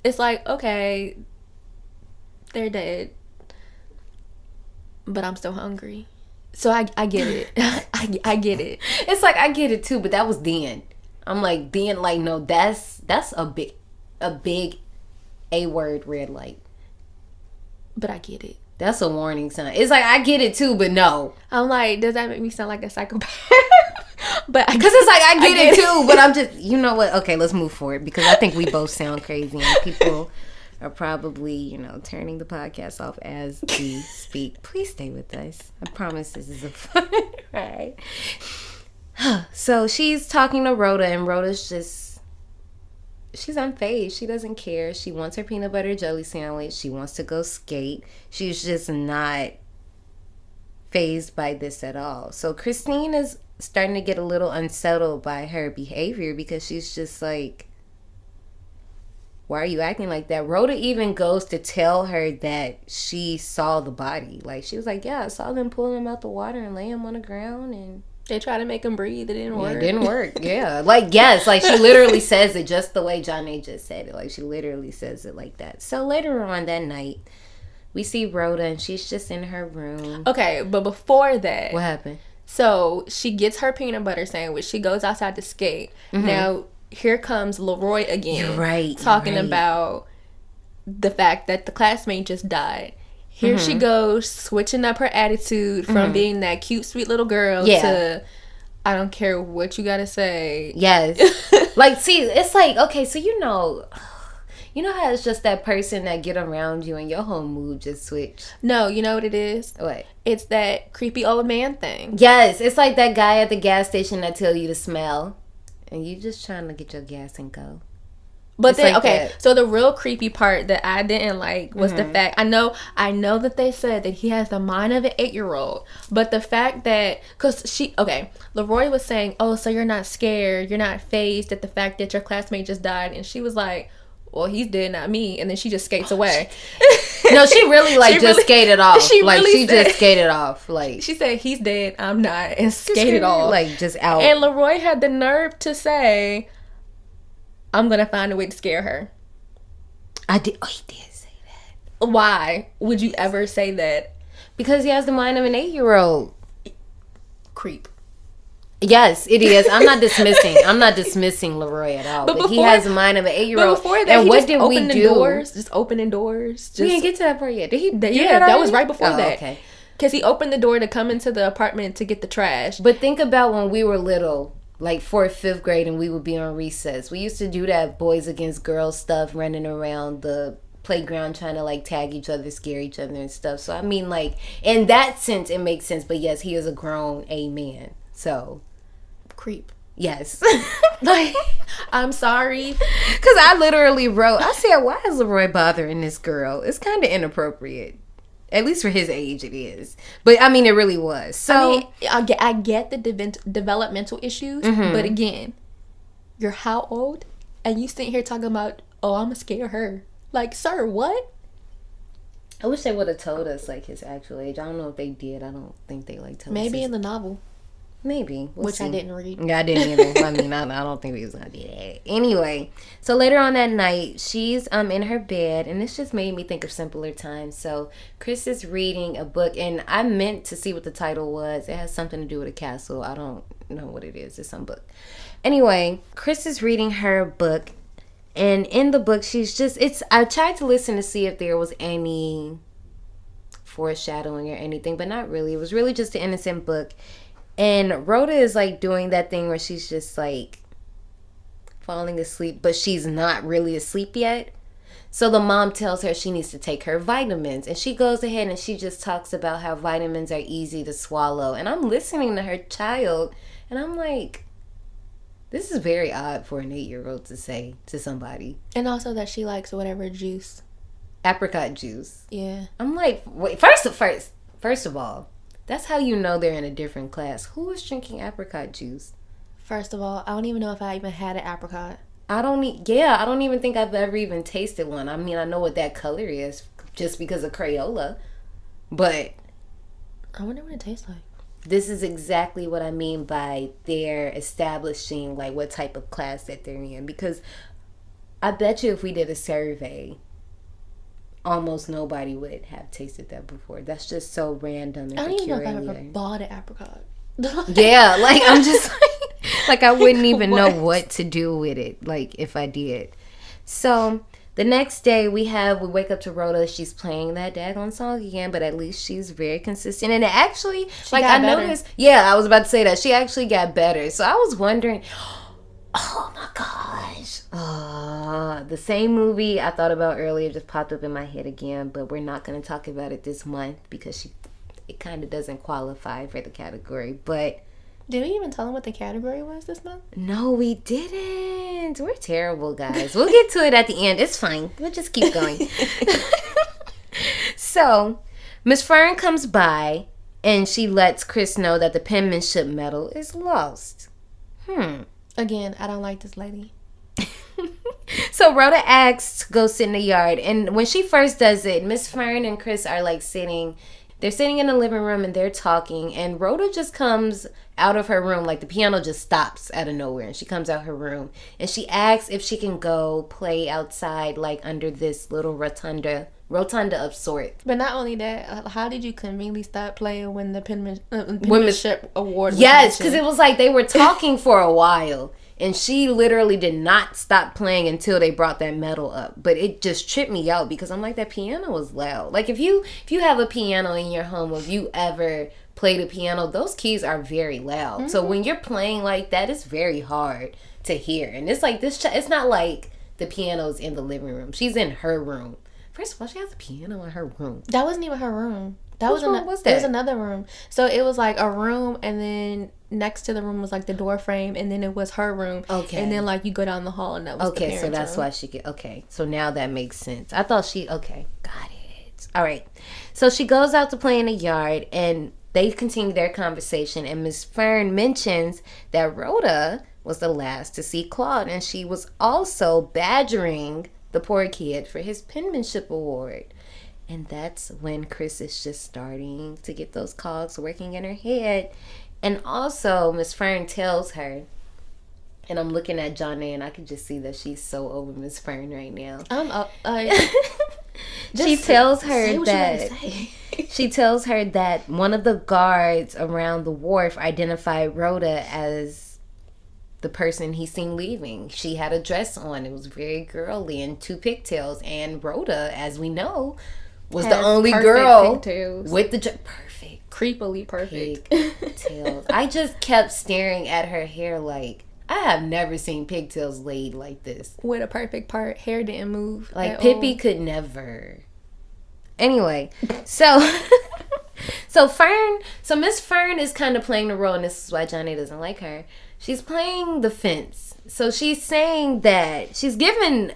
It's like, okay, they're dead, but I'm still hungry. So I get it. I get it. It's like, I get it too, but that was then. I'm like, then, like, no, that's a big A-word red light. But I get it. That's a warning sign. It's like, I get it too, but no. I'm like, does that make me sound like a psychopath? But because it's like, I get it too, but I'm just, you know what? Okay, let's move forward, because I think we both sound crazy, and people are probably, you know, turning the podcast off as we speak. Please stay with us. I promise this is a fun ride. So she's talking to Rhoda, and Rhoda's just, she's unfazed. She doesn't care. She wants her peanut butter jelly sandwich. She wants to go skate. She's just not fazed by this at all. So Christine is starting to get a little unsettled by her behavior, because she's just like, why are you acting like that? Rhoda even goes to tell her that she saw the body. Like, she was like, yeah, I saw them pull him out the water and lay him on the ground. And they tried to make him breathe. It didn't work. It didn't work, yeah. Like, yes, like, she literally says it just the way Jonne just said it. Like, she literally says it like that. So later on that night, we see Rhoda, and she's just in her room. Okay, but before that... What happened? So, she gets her peanut butter sandwich. She goes outside to skate. Mm-hmm. Now... Here comes Leroy again, talking about the fact that the classmate just died. Here she goes, switching up her attitude from being that cute, sweet little girl to, I don't care what you gotta say. Yes. Like, see, it's like, okay, so you know how it's just that person that get around you and your whole mood just switch? No, you know what it is? What? It's that creepy old man thing. Yes, it's like that guy at the gas station that tell you to smell. And you just trying to get your gas and go. But it's then, like okay, so the real creepy part that I didn't like was the fact, I know that they said that he has the mind of an 8-year-old, but the fact that, Leroy was saying, oh, so you're not scared, you're not fazed at the fact that your classmate just died, and she was like, well, he's dead, not me, and then she just skates away. No, she really skated off. She just skated off. Like, she said, he's dead, I'm not, and skated off. Like, just out. And Leroy had the nerve to say, I'm gonna find a way to scare her. He did say that. Why would you ever say that? Because he has the mind of an 8-year-old. Creep. Yes, it is. I'm not dismissing Leroy at all. But he has the mind of an 8-year-old. But before that, and what did we do? Just opening doors. We didn't get to that part yet. Did he? That was right before that. Okay. Because he opened the door to come into the apartment to get the trash. But think about when we were little, like 4th, 5th grade, and we would be on recess. We used to do that boys against girls stuff, running around the playground trying to like tag each other, scare each other and stuff. So I mean, like, in that sense it makes sense. But yes, he is a grown man. So creep. Yes. Like, I'm sorry. Because I literally wrote, I said, why is Leroy bothering this girl? It's kind of inappropriate. At least for his age, it is. But, I mean, it really was. So I get the developmental issues. But, again, you're how old? And you sitting here talking about, oh, I'm going to scare her. Like, sir, what? I wish they would have told us, like, his actual age. I don't know if they did. I don't think they, like, told us. Maybe in the novel. Maybe. Which I didn't read. Yeah, I didn't either. I mean, I don't think we was going to do that. Anyway, so later on that night, she's in her bed, and this just made me think of simpler times. So Chris is reading a book, and I meant to see what the title was. It has something to do with a castle. I don't know what it is. It's some book. Anyway, Chris is reading her book, and in the book, I tried to listen to see if there was any foreshadowing or anything, but not really. It was really just an innocent book. And Rhoda is like doing that thing where she's just like falling asleep, but she's not really asleep yet. So the mom tells her she needs to take her vitamins, and she goes ahead and she just talks about how vitamins are easy to swallow. And I'm listening to her child, and I'm like, this is very odd for an 8-year-old to say to somebody. And also that she likes whatever juice. Apricot juice. Yeah. I'm like, wait, first of all, that's how you know they're in a different class. Who is drinking apricot juice? First of all, I don't even know if I even had an apricot. I don't even think I've ever even tasted one. I mean, I know what that color is just because of Crayola. But I wonder what it tastes like. This is exactly what I mean by they're establishing like what type of class that they're in. Because I bet you if we did a survey, almost nobody would have tasted that before. That's just so random and I don't even know if I've peculiar. ever bought an apricot. Yeah, like I'm just like I wouldn't even know what to do with it, like if I did. So the next day we wake up to Rhoda. She's playing that daggone song again, but at least she's very consistent. And it actually, noticed. Yeah, I was about to say that she actually got better. So I was wondering, oh my gosh. The same movie I thought about earlier just popped up in my head again, but we're not going to talk about it this month because it kind of doesn't qualify for the category. But did we even tell them what the category was this month? No, we didn't. We're terrible, guys. We'll get to it at the end. It's fine. We'll just keep going. So, Miss Fern comes by and she lets Chris know that the penmanship medal is lost. Again, I don't like this lady. So Rhoda asks to go sit in the yard. And when she first does it, Miss Fern and Chris are like sitting. They're sitting in the living room and they're talking. And Rhoda just comes out of her room. Like the piano just stops out of nowhere. And she comes out her room. And she asks if she can go play outside like under this little rotunda of sorts. But not only that, how did you conveniently stop playing when the penmanship award was Yes, because mentioned? it was like they were talking for a while. And she literally did not stop playing until they brought that medal up. But it just tripped me out because I'm like, that piano was loud. Like if you have a piano in your home, if you ever play the piano, those keys are very loud. Mm-hmm. So when you're playing like that, it's very hard to hear. And it's like this. It's not like the piano's in the living room. She's in her room. First of all, she has a piano in her room. That wasn't even her room. That Which room was that? It was another room. So it was like a room, and then next to the room was like the door frame, and then it was her room. Okay. And then like you go down the hall, and that was the parents' so that's room. why she get. Okay, so now that makes sense. I thought got it. All right. So she goes out to play in the yard, and they continue their conversation. And Miss Fern mentions that Rhoda was the last to see Claude, and she was also badgering the poor kid for his penmanship award. And that's when Chris is just starting to get those cogs working in her head. And also, Miss Fern tells her, and I'm looking at Jonne, and I can just see that she's so over Miss Fern right now. She tells her that one of the guards around the wharf identified Rhoda as the person he seen leaving. She had a dress on. It was very girly and 2 pigtails. And Rhoda, as we know, was the only girl pigtails. with the perfect, creepily perfect pigtails. I just kept staring at her hair like I have never seen pigtails laid like this. With a perfect part, hair didn't move. Like Pippi could never. Anyway, so Miss Fern is kind of playing the role, and this is why Jonne doesn't like her. She's playing the fence. So she's saying that she's giving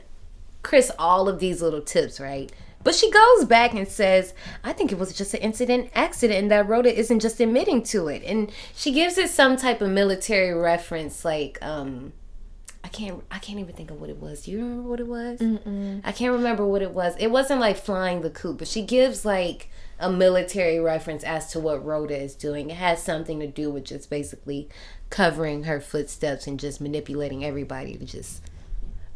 Chris all of these little tips, right? But she goes back and says, I think it was just an accident, and that Rhoda isn't just admitting to it. And she gives it some type of military reference, like, I can't even think of what it was. Do you remember what it was? Mm-mm. I can't remember what it was. It wasn't like flying the coop, but she gives like a military reference as to what Rhoda is doing. It has something to do with just basically covering her footsteps and just manipulating everybody to just.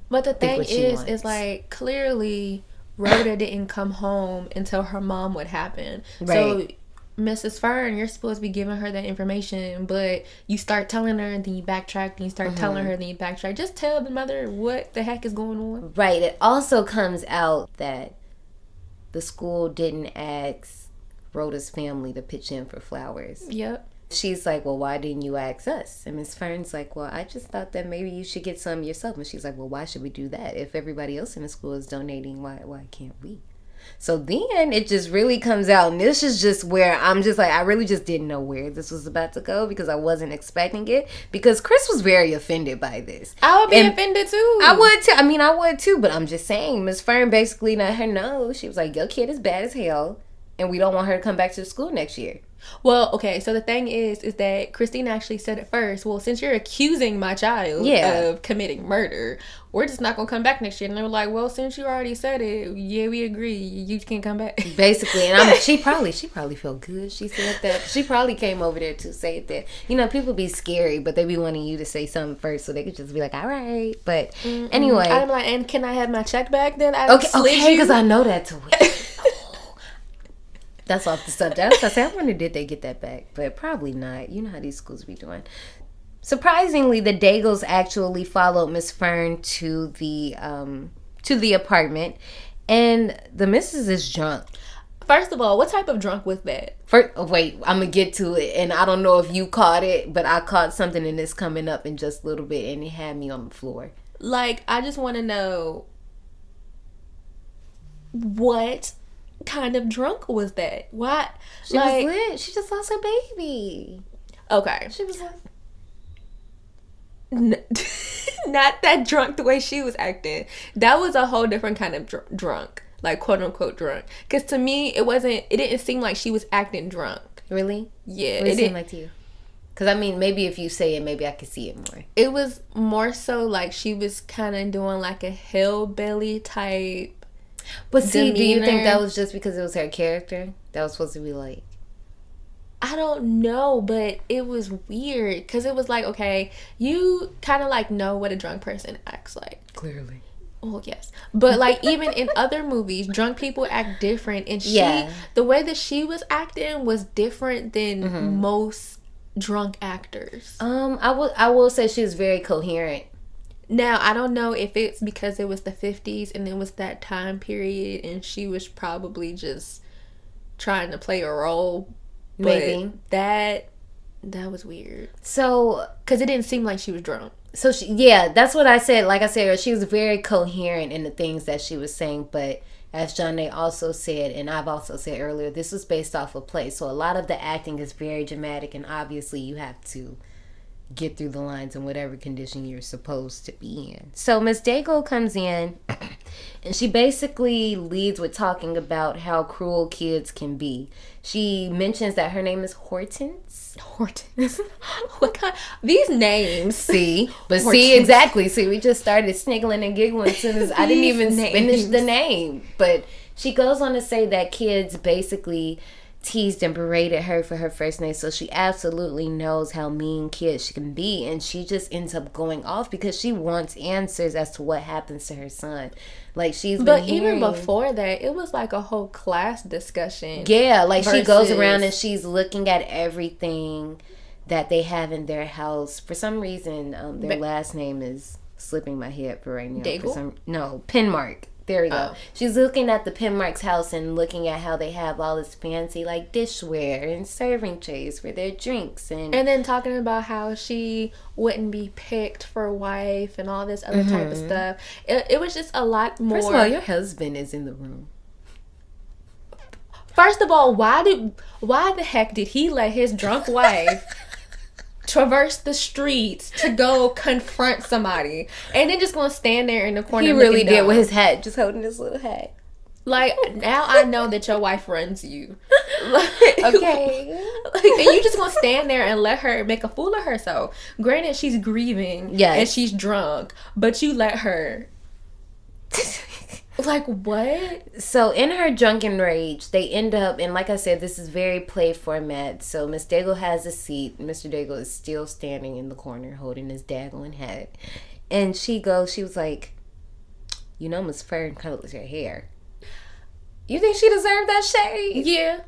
But the thing is like clearly Rhoda didn't come home until her mom would happen. Right. So Mrs. Fern, you're supposed to be giving her that information, but you start telling her and then you backtrack, and you start telling her and then you backtrack. Just tell the mother what the heck is going on. Right. It also comes out that the school didn't ask Rhoda's family to pitch in for flowers. Yep. She's like, well, why didn't you ask us? And Miss Fern's like, well, I just thought that maybe you should get some yourself. And she's like, well, why should we do that? If everybody else in the school is donating, why can't we? So then it just really comes out. And this is just where I'm just like, I really just didn't know where this was about to go because I wasn't expecting it. Because Chris was very offended by this. I would be offended too. I would too. I would too. But I'm just saying, Miss Fern basically let her know. She was like, your kid is bad as hell. And we don't want her to come back to the school next year. Well, okay, so the thing is that Christine actually said it first. Well, since you're accusing my child of committing murder, we're just not going to come back next year. And they were like, well, since you already said it, yeah, we agree. You can't come back. Basically. And she probably felt good. She said that. She probably came over there to say that. You know, people be scary, but they be wanting you to say something first so they could just be like, all right. But anyway. I'm like, and can I have my check back then? Okay, because I know that too. That's off the subject. I wonder did they get that back, but probably not. You know how these schools be doing. Surprisingly, the Daigles actually followed Miss Fern to the apartment, and the missus is drunk. First of all, what type of drunk was that? Wait, I'm gonna get to it, and I don't know if you caught it, but I caught something in this coming up in just a little bit, and it had me on the floor. Like, I just want to know what kind of drunk was that? What? She was lit. She just lost her baby. Okay. She was like not that drunk the way she was acting. That was a whole different kind of drunk, like quote unquote drunk. Because to me, it didn't seem like she was acting drunk. Really? Yeah. What did it seem like to you? Because, I mean, maybe if you say it, maybe I could see it more. It was more so like she was kind of doing like a hillbilly type. But see, demeanor. Do you think that was just because it was her character? That was supposed to be like... I don't know, but it was weird. Because it was like, okay, you kind of like know what a drunk person acts like. Clearly. Oh, yes. But like even in other movies, drunk people act different. And the way that she was acting was different than most drunk actors. I will say she was very coherent. Now, I don't know if it's because it was the 50s and it was that time period and she was probably just trying to play a role. Maybe. But that was weird. So, because it didn't seem like she was drunk. So, that's what I said. Like I said, she was very coherent in the things that she was saying. But as Jonne also said, and I've also said earlier, this was based off a play. So a lot of the acting is very dramatic. And obviously you have to get through the lines in whatever condition you're supposed to be in. So Miss Daigle comes in and she basically leads with talking about how cruel kids can be. She mentions that her name is Hortense. What kind? These names. See? But see, exactly. See, we just started sniggling and giggling as soon as I didn't even finish the name. But she goes on to say that kids basically teased and berated her for her first name, so she absolutely knows how mean kids can be, and she just ends up going off because she wants answers as to what happens to her son. Like even before that, it was like a whole class discussion. Yeah, like she goes around and she's looking at everything that they have in their house. For some reason, their last name is slipping my head for right now. Penmark. There we go. Oh. She's looking at the Penmark's house and looking at how they have all this fancy like dishware and serving trays for their drinks, and then talking about how she wouldn't be picked for a wife and all this other type of stuff. It was just a lot more. First of all, your husband is in the room. First of all, why the heck did he let his drunk wife traverse the streets to go confront somebody and then just gonna stand there in the corner? He really did with his hat, just holding his little hat. Like, now I know that your wife runs you. Okay. And you just gonna stand there and let her make a fool of herself. Granted, she's grieving and she's drunk, but you let her. Like, what? So in her drunken rage, they end up, and like I said, this is very play format. So Miss Daigle has a seat. Mr. Daigle is still standing in the corner holding his daggone hat. And she was like, you know, Miss Fern colors her hair. You think she deserved that shade? Yeah.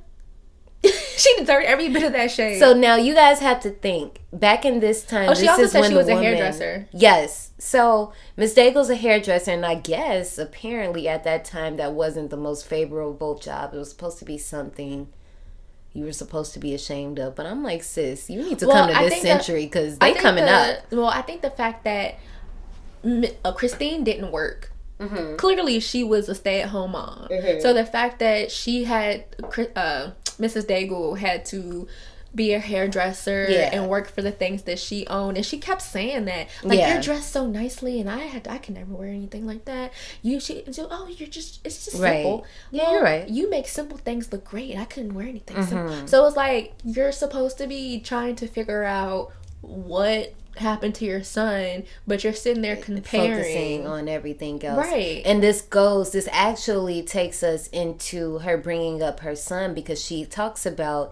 She deserved every bit of that shade. So now you guys have to think. Back in this time, she also said she was a hairdresser. Yes. So Miss Daigle's a hairdresser, and I guess apparently at that time that wasn't the most favorable job. It was supposed to be something you were supposed to be ashamed of. But I'm like, sis, you need to come to this century because they coming up. Well, I think the fact that Christine didn't work. Mm-hmm. Clearly, she was a stay-at-home mom. Mm-hmm. So the fact that she had Mrs. Daigle had to be a hairdresser and work for the things that she owned, and she kept saying that, like, you're dressed so nicely, and I can never wear anything like that. It's just right. simple. Yeah, well, you're right. You make simple things look great. I couldn't wear anything simple. So it's like you're supposed to be trying to figure out what happened to your son, but you're sitting there focusing on everything else, right? And this actually takes us into her bringing up her son, because she talks about,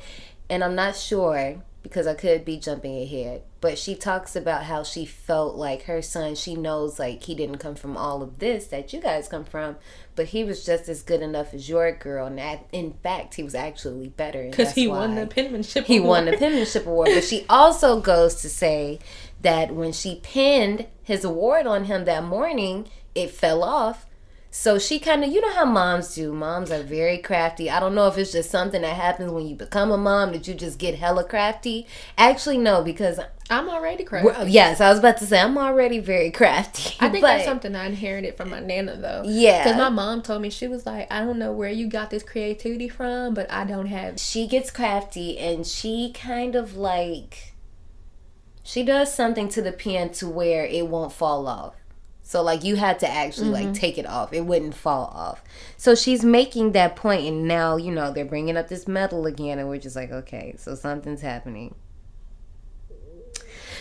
and I'm not sure because I could be jumping ahead, but she talks about how she felt like her son, she knows like he didn't come from all of this that you guys come from, but he was just as good enough as your girl, and that, in fact, he was actually better, because he won the penmanship award. But she also goes to say that when she pinned his award on him that morning, it fell off. So she kind of, you know how moms do. Moms are very crafty. I don't know if it's just something that happens when you become a mom, that you just get hella crafty. Actually, no, because I'm already crafty. Yes, I was about to say, I'm already very crafty. I think that's something I inherited from my Nana, though. Yeah. Because my mom told me, she was like, I don't know where you got this creativity from, but I don't have it. She gets crafty, and she kind of like, she does something to the pen to where it won't fall off. So, like, you had to actually, like, take it off. It wouldn't fall off. So, she's making that point, and now, you know, they're bringing up this metal again, and we're just like, okay, so something's happening.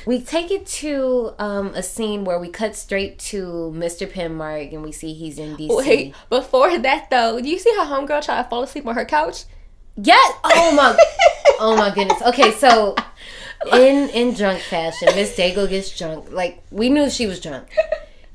We take it to a scene where we cut straight to Mr. Penmark and we see he's in DC. Wait, before that though, do you see how homegirl tried to fall asleep on her couch? Yes. Oh my goodness. Okay, so in drunk fashion, Miss Dago gets drunk. Like, we knew she was drunk.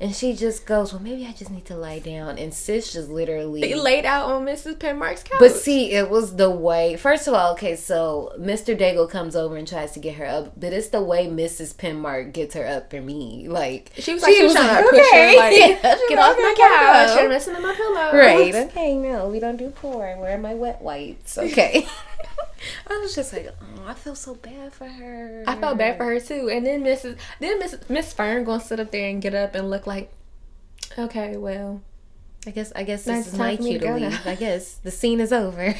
And she just goes, well, maybe I just need to lie down. And sis just literally... They laid out on Mrs. Penmark's couch. But see, it was the way... First of all, okay, so Mr. Dago comes over and tries to get her up. But it's the way Mrs. Penmark gets her up for me. Like... She was trying to push her, like, get off my couch. You're messing with my pillow. Right. Okay, no, we don't do porn. Where are my wet wipes? Okay. I was just like, oh, I feel so bad for her. I felt bad for her too. And then Miss Fern gonna sit up there and get up and look like, okay, well, I guess this is my cue to leave. I guess the scene is over.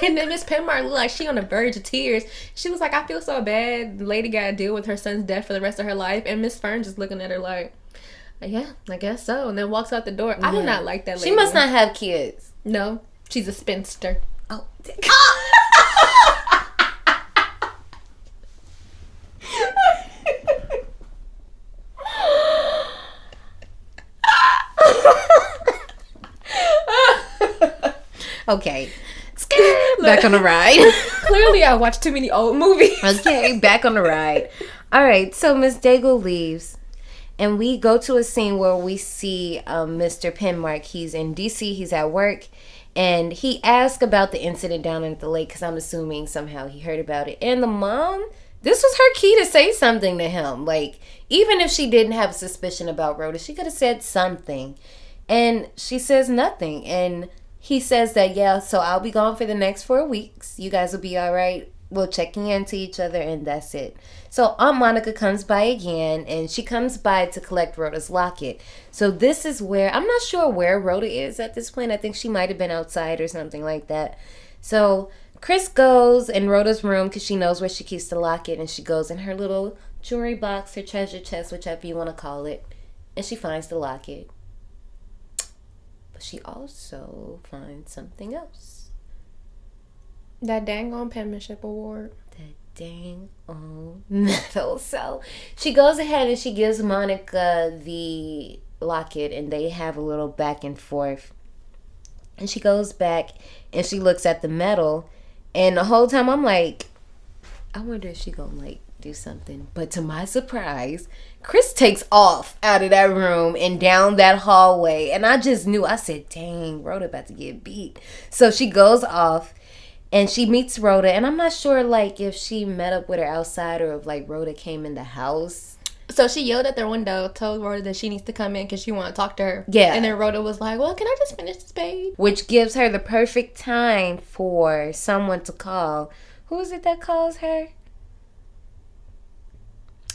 And then Miss Penmark looked like she on the verge of tears. She was like, I feel so bad. The lady got to deal with her son's death for the rest of her life. And Miss Fern just looking at her like, yeah, I guess so. And then walks out the door. Yeah. I do not like that lady. She must not have kids. No, she's a spinster. Oh. Okay. Back on the ride. Clearly I watched too many old movies. Okay, back on the ride. Alright, so Miss Dago leaves. And we go to a scene where we see Mr. Penmark. He's in DC. He's at work. And he asked about the incident down at the lake because I'm assuming somehow he heard about it. And the mom, this was her key to say something to him. Like, even if she didn't have a suspicion about Rhoda, she could have said something. And she says nothing. And he says that, yeah, so I'll be gone for the next 4 weeks. You guys will be all right. We'll check into each other, and that's it. So Aunt Monica comes by again, and she comes by to collect Rhoda's locket. So this is where, I'm not sure where Rhoda is at this point. I think she might have been outside or something like that. So Chris goes in Rhoda's room because she knows where she keeps the locket, and she goes in her little jewelry box, her treasure chest, whichever you want to call it, and she finds the locket. But she also finds something else. That dang on penmanship award. That dang on medal. So she goes ahead and she gives Monica the locket, and they have a little back and forth. And she goes back and she looks at the medal, and the whole time I'm like, I wonder if she gonna like do something. But to my surprise, Chris takes off out of that room and down that hallway, and I just knew. I said, dang, Rhoda about to get beat. So she goes off and she meets Rhoda, and I'm not sure like if she met up with her outside or if like Rhoda came in the house. So she yelled at their window, told Rhoda that she needs to come in because she want to talk to her. Yeah. And then Rhoda was like, well, can I just finish this page? Which gives her the perfect time for someone to call. Who is it that calls her?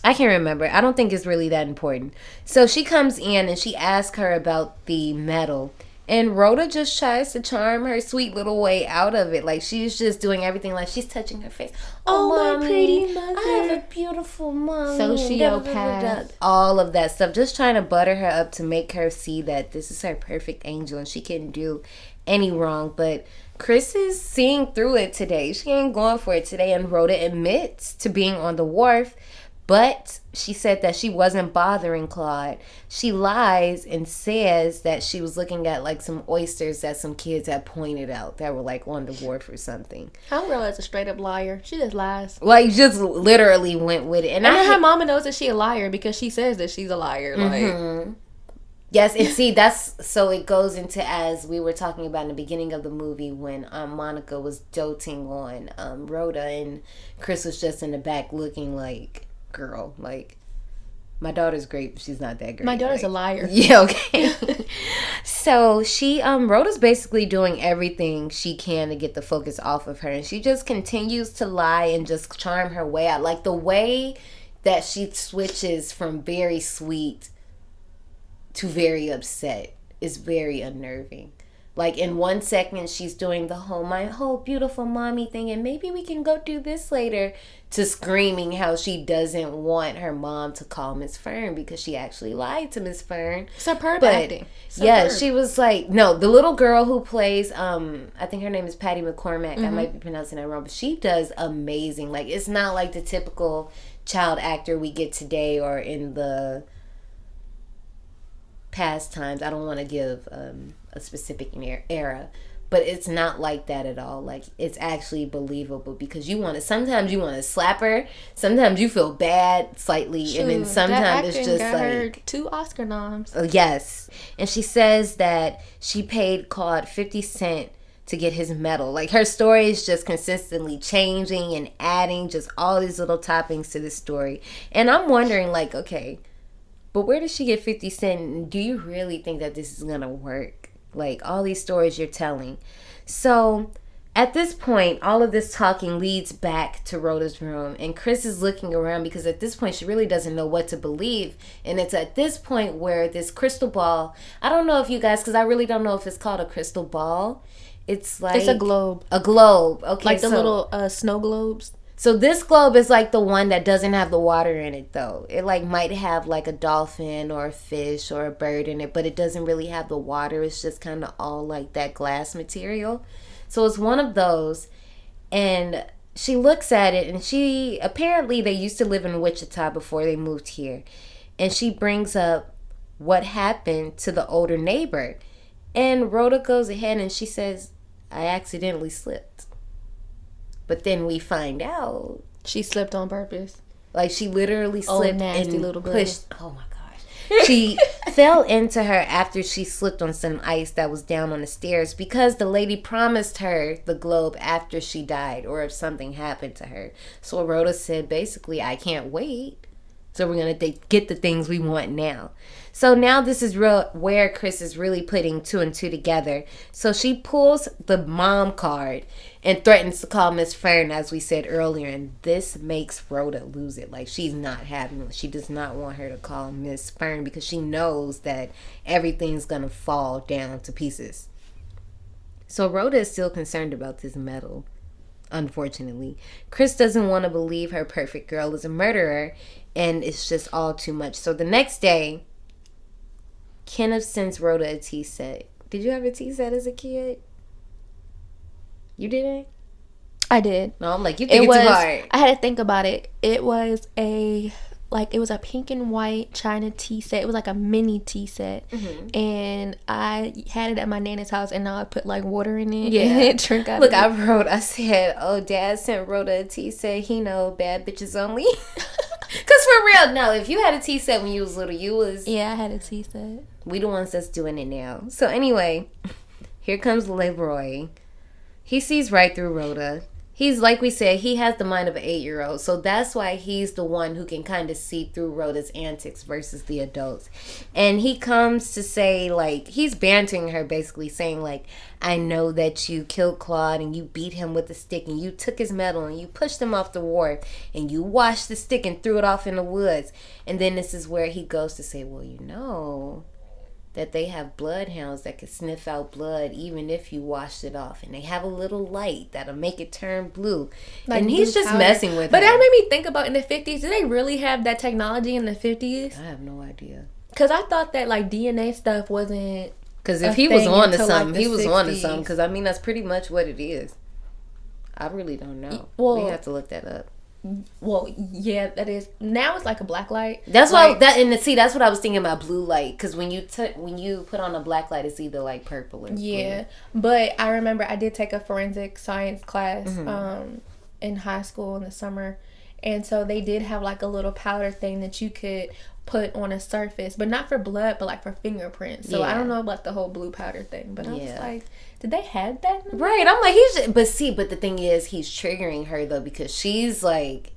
I can't remember. I don't think it's really that important. So she comes in and she asks her about the medal. And Rhoda just tries to charm her sweet little way out of it. Like, she's just doing everything. Like, she's touching her face. Oh, my mommy, pretty mother. I have a beautiful mommy. Sociopath. All of that stuff. Just trying to butter her up to make her see that this is her perfect angel and she couldn't do any wrong. But Chris is seeing through it today. She ain't going for it today. And Rhoda admits to being on the wharf. But she said that she wasn't bothering Claude. She lies and says that she was looking at like some oysters that some kids had pointed out that were like on the wharf or something. Homegirl is a straight up liar. She just lies. Like, just literally went with it. And then her mama knows that she a liar because she says that she's a liar. Like, yes, and see, that's so it goes into, as we were talking about in the beginning of the movie when Monica was doting on Rhoda and Chris was just in the back looking like, girl, like, my daughter's great, but she's not that great. My daughter's like, a liar. Yeah, okay. So she, Rhoda's basically doing everything she can to get the focus off of her, and she just continues to lie and just charm her way out. Like, the way that she switches from very sweet to very upset is very unnerving. Like, in 1 second, she's doing my whole beautiful mommy thing, and maybe we can go do this later, to screaming how she doesn't want her mom to call Miss Fern because she actually lied to Miss Fern. Superb acting. Yeah, she was like, no, the little girl who plays, I think her name is Patty McCormack. I might be pronouncing that wrong, but she does amazing. Like, it's not like the typical child actor we get today or in the past times. I don't want to give a specific era, but it's not like that at all. Like, it's actually believable because sometimes you want to slap her, sometimes you feel bad slightly, and then sometimes it's just got her like 2 Oscar noms. Yes. And she says that she paid Claude 50 cents to get his medal. Like, her story is just consistently changing and adding just all these little toppings to the story. And I'm wondering, like, okay, but where does she get 50 cents? Do you really think that this is gonna work? Like, all these stories you're telling. So at this point, all of this talking leads back to Rhoda's room, and Chris is looking around because at this point she really doesn't know what to believe. And it's at this point where this crystal ball, I don't know if you guys, because I really don't know if it's called a crystal ball. It's like, it's a globe. A globe. Okay, like the little snow globes. So this globe is like the one that doesn't have the water in it, though. It like might have like a dolphin or a fish or a bird in it, but it doesn't really have the water. It's just kind of all like that glass material. So it's one of those, and she looks at it, and apparently they used to live in Wichita before they moved here, and she brings up what happened to the older neighbor, and Rhoda goes ahead and she says, I accidentally slipped. But then we find out she slipped on purpose. Like, she literally slipped nasty and little pushed. Oh my gosh. She fell into her after she slipped on some ice that was down on the stairs because the lady promised her the globe after she died or if something happened to her. So Rhoda said, basically, I can't wait. So we're going to get the things we want now. So now this is where Chris is really putting 2 and 2 together. So she pulls the mom card and threatens to call Miss Fern, as we said earlier. And this makes Rhoda lose it. Like, she's not having it. She does not want her to call Miss Fern because she knows that everything's going to fall down to pieces. So Rhoda is still concerned about this medal. Unfortunately, Chris doesn't want to believe her perfect girl is a murderer, and it's just all too much. So the next day, Kenneth sends Rhoda a tea set. Did you have a tea set as a kid? You didn't? I did. No, I'm like, you think it's too hard. I had to think about it. It was a pink and white China tea set. It was like a mini tea set. Mm-hmm. And I had it at my nana's house, and now I put like water in it. Yeah. And it drink out Look, of it. I said, oh, Dad sent Rhoda a tea set. He know bad bitches only. Because for real, no, if you had a tea set when you was little, you was... Yeah, I had a tea set. We the ones that's doing it now. So anyway, here comes Leroy. He sees right through Rhoda. He's, like we said, he has the mind of an 8-year-old. So that's why he's the one who can kind of see through Rhoda's antics versus the adults. And he comes to say, like, he's bantering her, basically saying, like, I know that you killed Claude and you beat him with a stick and you took his medal and you pushed him off the wharf and you washed the stick and threw it off in the woods. And then this is where he goes to say, well, you know that they have bloodhounds that can sniff out blood even if you washed it off, and they have a little light that'll make it turn blue. Like, and he's just messing with But her. that made me think about, in the 50s, did they really have that technology in the 50s? I have no idea. Because I thought that like DNA stuff wasn't... Because if he was on to something, like, he was 60s. on to something. Because I mean, that's pretty much what it is. I really don't know. Well, we have to look that up. Well, yeah, that is. Now it's like a black light. That's why that's what I was thinking about, blue light. Because when you put on a black light, it's either like purple or blue. But I remember I did take a forensic science class in high school in the summer, and so they did have like a little powder thing that you could put on a surface, but not for blood, but like for fingerprints. So I don't know about the whole blue powder thing, but I was like, did they have that? Right. I'm like, but the thing is, he's triggering her though, because she's like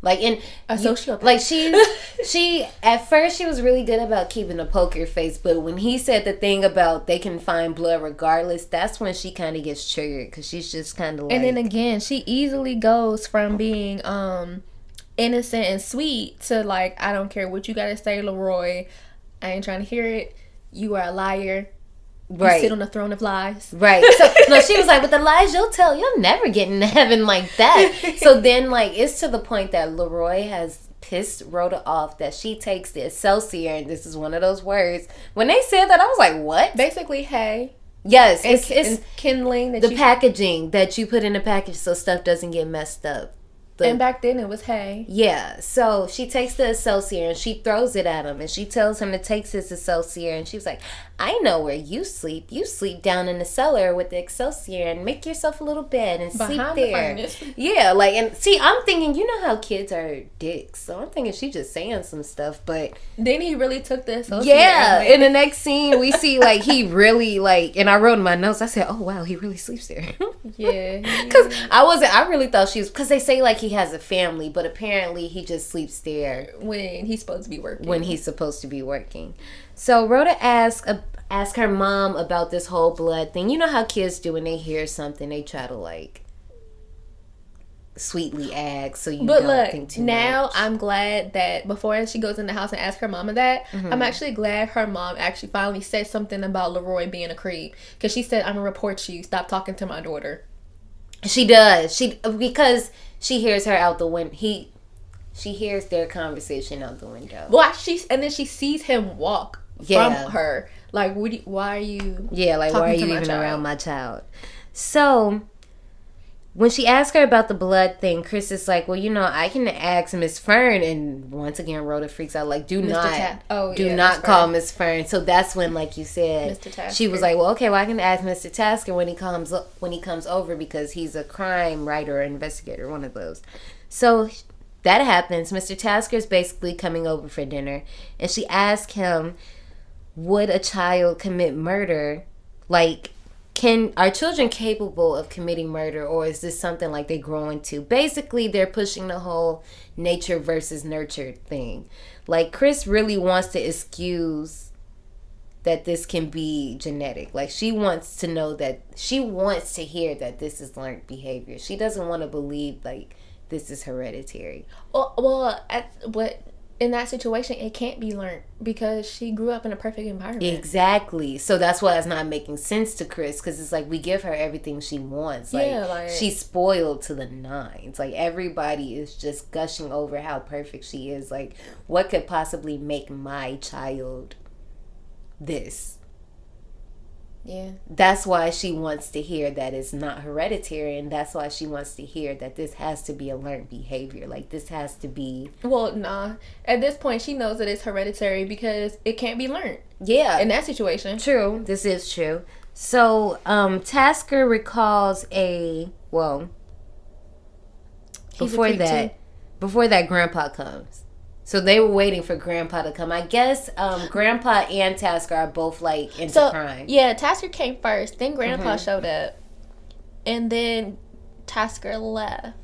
in a sociopath. Like she at first she was really good about keeping a poker face, but when he said the thing about they can find blood regardless, that's when she kind of gets triggered, because she's just kind of like. And then again, she easily goes from being innocent and sweet to like, I don't care what you gotta say, Leroy, I ain't trying to hear it, you are a liar, Right. Sit on the throne of lies. Right. So, no, she was like, with the lies you'll tell, you'll never get into heaven like that. So then, like, it's to the point that Leroy has pissed Rhoda off that she takes the Excelsior, and this is one of those words. When they said that, I was like, what? Basically, hay. Yes. It's kindling. The packaging that you put in the package so stuff doesn't get messed up. And back then it was hay. Yeah, so she takes the Excelsior and she throws it at him, and she tells him to take his Excelsior, and she was like, I know where you sleep. You sleep down in the cellar with the Excelsior, and make yourself a little bed and sleep there. Yeah, like, and see, I'm thinking, you know how kids are dicks, so I'm thinking she's just saying some stuff, but then he really took the Excelsior. Yeah, in the next scene we see like he really like, and I wrote in my notes, I said, oh wow, he really sleeps there. Yeah, because I really thought she was, because they say like he has a family, but apparently he just sleeps there when he's supposed to be working. So Rhoda asked her mom about this whole blood thing. You know how kids do when they hear something, they try to like sweetly ask so you don't think too much. Now I'm glad that before she goes in the house and asks her mama that, I'm actually glad her mom actually finally said something about Leroy being a creep, because she said, I'm gonna report you, stop talking to my daughter. She does. Because she hears her out the window. She hears their conversation out the window. Well, and then she sees him walk from her. Like, why are you? Yeah, like, why are you even around my child? So when she asked her about the blood thing, Chris is like, well, you know, I can ask Miss Fern. And once again, Rhoda freaks out, like, do not call Miss Fern. So that's when, like you said, she was like, well, okay, well, I can ask Mr. Tasker when he comes over, because he's a crime writer or investigator, one of those. So that happens. Mr. Tasker is basically coming over for dinner, and she asked him, would a child commit murder? Like, are children capable of committing murder, or is this something like they grow into? Basically, they're pushing the whole nature versus nurture thing. Like, Chris really wants to excuse that this can be genetic. Like, she wants to know that, she wants to hear that this is learned behavior. She doesn't want to believe, like, this is hereditary. But in that situation, it can't be learned, because she grew up in a perfect environment. Exactly. So that's why it's not making sense to Chris, because it's like we give her everything she wants. Like, she's spoiled to the nines. Like, everybody is just gushing over how perfect she is. Like, what could possibly make my child this? Yeah. That's why she wants to hear that it's not hereditary, and that's why she wants to hear that this has to be a learned behavior. Like, this has to be... Well, nah. At this point, she knows that it's hereditary because it can't be learned. Yeah. In that situation. True. This is true. So, Tasker recalls before that, Grandpa comes. So they were waiting for Grandpa to come. I guess Grandpa and Tasker are both like into crime. Yeah, Tasker came first. Then Grandpa showed up. And then Tasker left.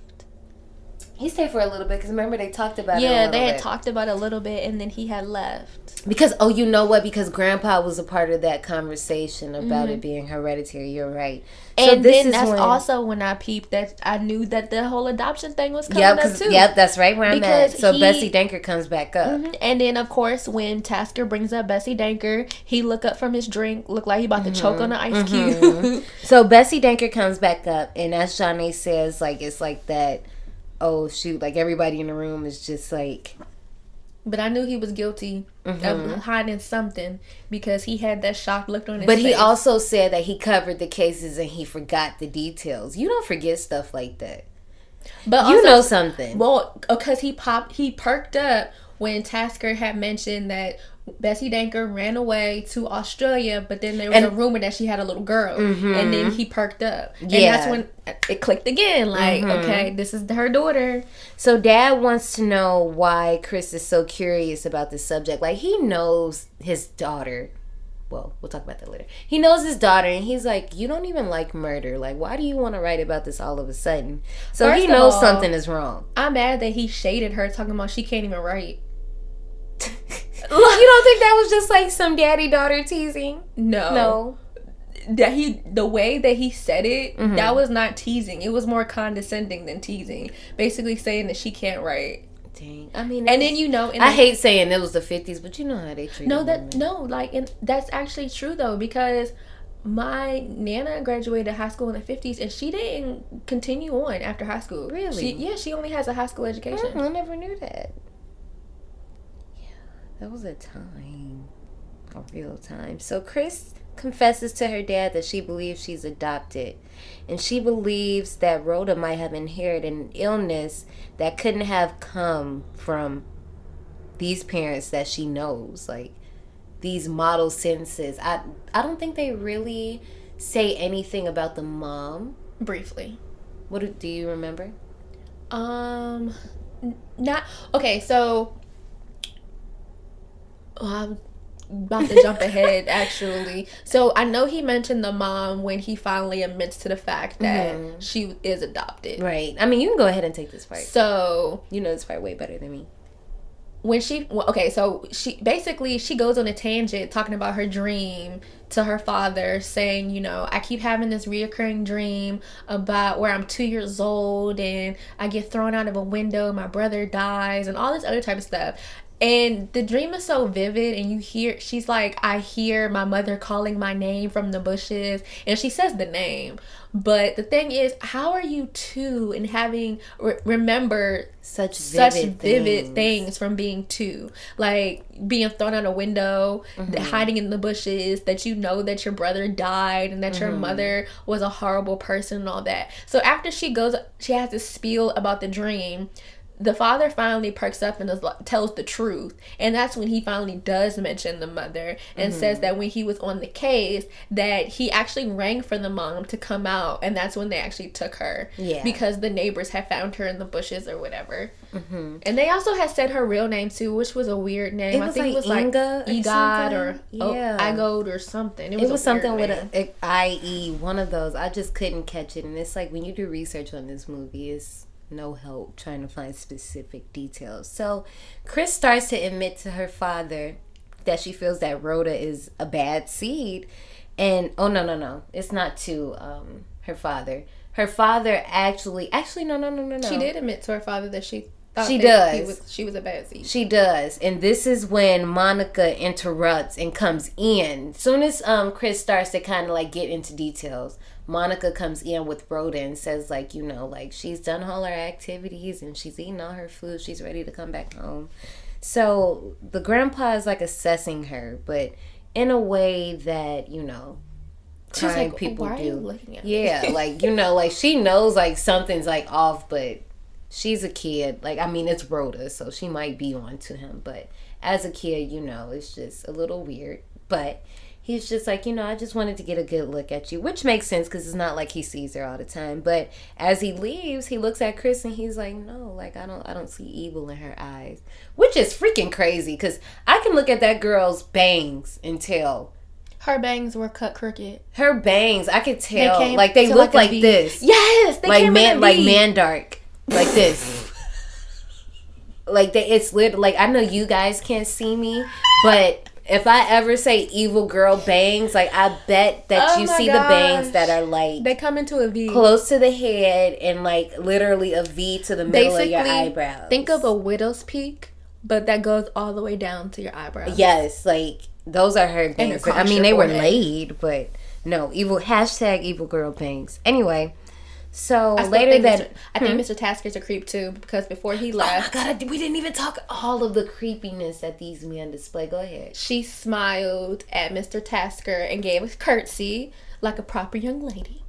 He stayed for a little bit because remember they talked about it a little bit. Yeah, they had talked about it a little bit and then he had left. Because, you know what? Because Grandpa was a part of that conversation about it being hereditary. You're right. And so then that's also when I peeped that I knew that the whole adoption thing was coming up too. Yep, that's right where I'm at. So Bessie Danker comes back up. And then, of course, when Tasker brings up Bessie Danker, he look up from his drink, look like he about to choke on an ice cube. So Bessie Danker comes back up, and as Jonne says, like, it's like that, oh, shoot, like, everybody in the room is just like... But I knew he was guilty of hiding something because he had that shocked look on his face. But he also said that he covered the cases and he forgot the details. You don't forget stuff like that. But you know something. Well, because he perked up when Tasker had mentioned that Bessie Danker ran away to Australia, but then there was a rumor that she had a little girl. And then he perked up. And that's when it clicked again. Like, okay, this is her daughter. So Dad wants to know why Chris is so curious about this subject. Like, he knows his daughter. Well, we'll talk about that later. He knows his daughter, and he's like, you don't even like murder. Like, why do you want to write about this all of a sudden? So he knows something is wrong. I'm mad that he shaded her talking about she can't even write. You don't think that was just like some daddy-daughter teasing? No. The way that he said it, that was not teasing. It was more condescending than teasing. Basically saying that she can't write. Dang. I mean, and then I hate saying it was the 50s, but you know how they treat women. That's actually true though, because my Nana graduated high school in the 50s, and she didn't continue on after high school. Really? She only has a high school education. I never knew that. Yeah, that was a time. A real time. So Chris confesses to her dad that she believes she's adopted. And she believes that Rhoda might have inherited an illness that couldn't have come from these parents that she knows. Like, these model sentences. I don't think they really say anything about the mom. Briefly. What do you remember? Not okay. So, I'm about to jump ahead. Actually, so I know he mentioned the mom when he finally admits to the fact that she is adopted. Right. I mean, you can go ahead and take this part. So you know this part way better than me. When so she goes on a tangent talking about her dream to her father, saying, you know, I keep having this reoccurring dream about where I'm 2 years old and I get thrown out of a window, my brother dies, and all this other type of stuff. And the dream is so vivid, and she's like, I hear my mother calling my name from the bushes, and she says the name. But the thing is, how are you 2 and having remember such vivid things from being 2? Like being thrown out a window, hiding in the bushes, that you know that your brother died and that your mother was a horrible person and all that. So after she has this spiel about the dream, the father finally perks up and tells the truth, and that's when he finally does mention the mother and says that when he was on the case that he actually rang for the mom to come out, and that's when they actually took her because the neighbors had found her in the bushes or whatever. And they also had said her real name too, which was a weird name. I think it was like Egod or Igod or something. It was something with a IE, one of those. I just couldn't catch it, and it's like when you do research on this movie, it's no help trying to find specific details. So Chris starts to admit to her father that she feels that Rhoda is a bad seed, and no, it's not to her father. Her father actually no. She did admit to her father that she thought she was a bad seed. She does, and this is when Monica interrupts and comes in. As soon as Chris starts to kind of like get into details, Monica comes in with Rhoda and says, like, you know, like, she's done all her activities and she's eaten all her food. She's ready to come back home. So the grandpa is like assessing her, but in a way that, you know, kind like, people why do. Are you looking at me? Yeah, like, you know, like, she knows like something's like off, but she's a kid. Like, I mean, it's Rhoda, so she might be on to him, but as a kid, you know, it's just a little weird. But he's just like, you know, I just wanted to get a good look at you, which makes sense because it's not like he sees her all the time. But as he leaves, he looks at Chris and he's like, no, like, I don't see evil in her eyes, which is freaking crazy because I can look at that girl's bangs and tell. Her bangs were cut crooked. Her bangs, I could tell, they look like this. Yes, they came in a V. Like Mandark, like this. It's lit. Like, I know you guys can't see me, but if I ever say evil girl bangs, like, I bet that you see the bangs that are like, they come into a V close to the head and like literally a V to the middle of your eyebrows. Think of a widow's peak, but that goes all the way down to your eyebrows. Yes, like those are her bangs. I mean, they were laid, but no, evil girl bangs. Anyway. So later that I think Mr. Tasker's a creep too, because before he left, oh my God, we didn't even talk all of the creepiness that these men display. Go ahead. She smiled at Mr. Tasker and gave a curtsy like a proper young lady,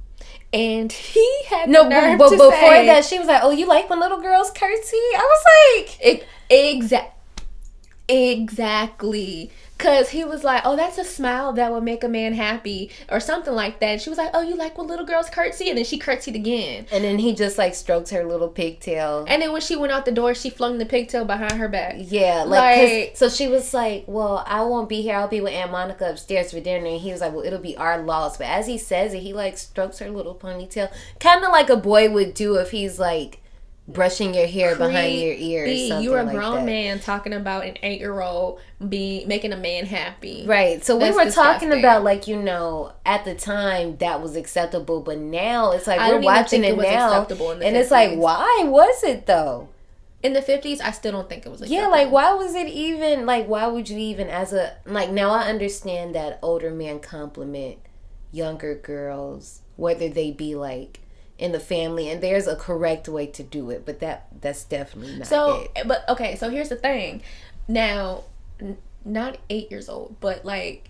and he had the nerve but to before say, that, she was like, "Oh, you like when little girls curtsy?" I was like, Exactly. Because he was like, oh, that's a smile that would make a man happy or something like that. And she was like, oh, you like when little girls curtsy? And then she curtsied again. And then he just like stroked her little pigtail. And then when she went out the door, she flung the pigtail behind her back. Yeah. Like so she was like, well, I won't be here. I'll be with Aunt Monica upstairs for dinner. And he was like, well, it'll be our loss. But as he says it, he like strokes her little ponytail. Kind of like a boy would do if he's like brushing your hair behind your ear or something. You're a grown man talking about an 8-year-old making a man happy. Right. So we were talking about, like, you know, at the time that was acceptable, but now it's like we're watching it now and it's like, why was it though? In the 50s, I still don't think it was acceptable. Yeah, like, why was it even, like, why would you even, as a, like, now I understand that older men compliment younger girls, whether they be like in the family, and there's a correct way to do it, but that's definitely not it. But okay, so here's the thing. Now, not 8 years old, but like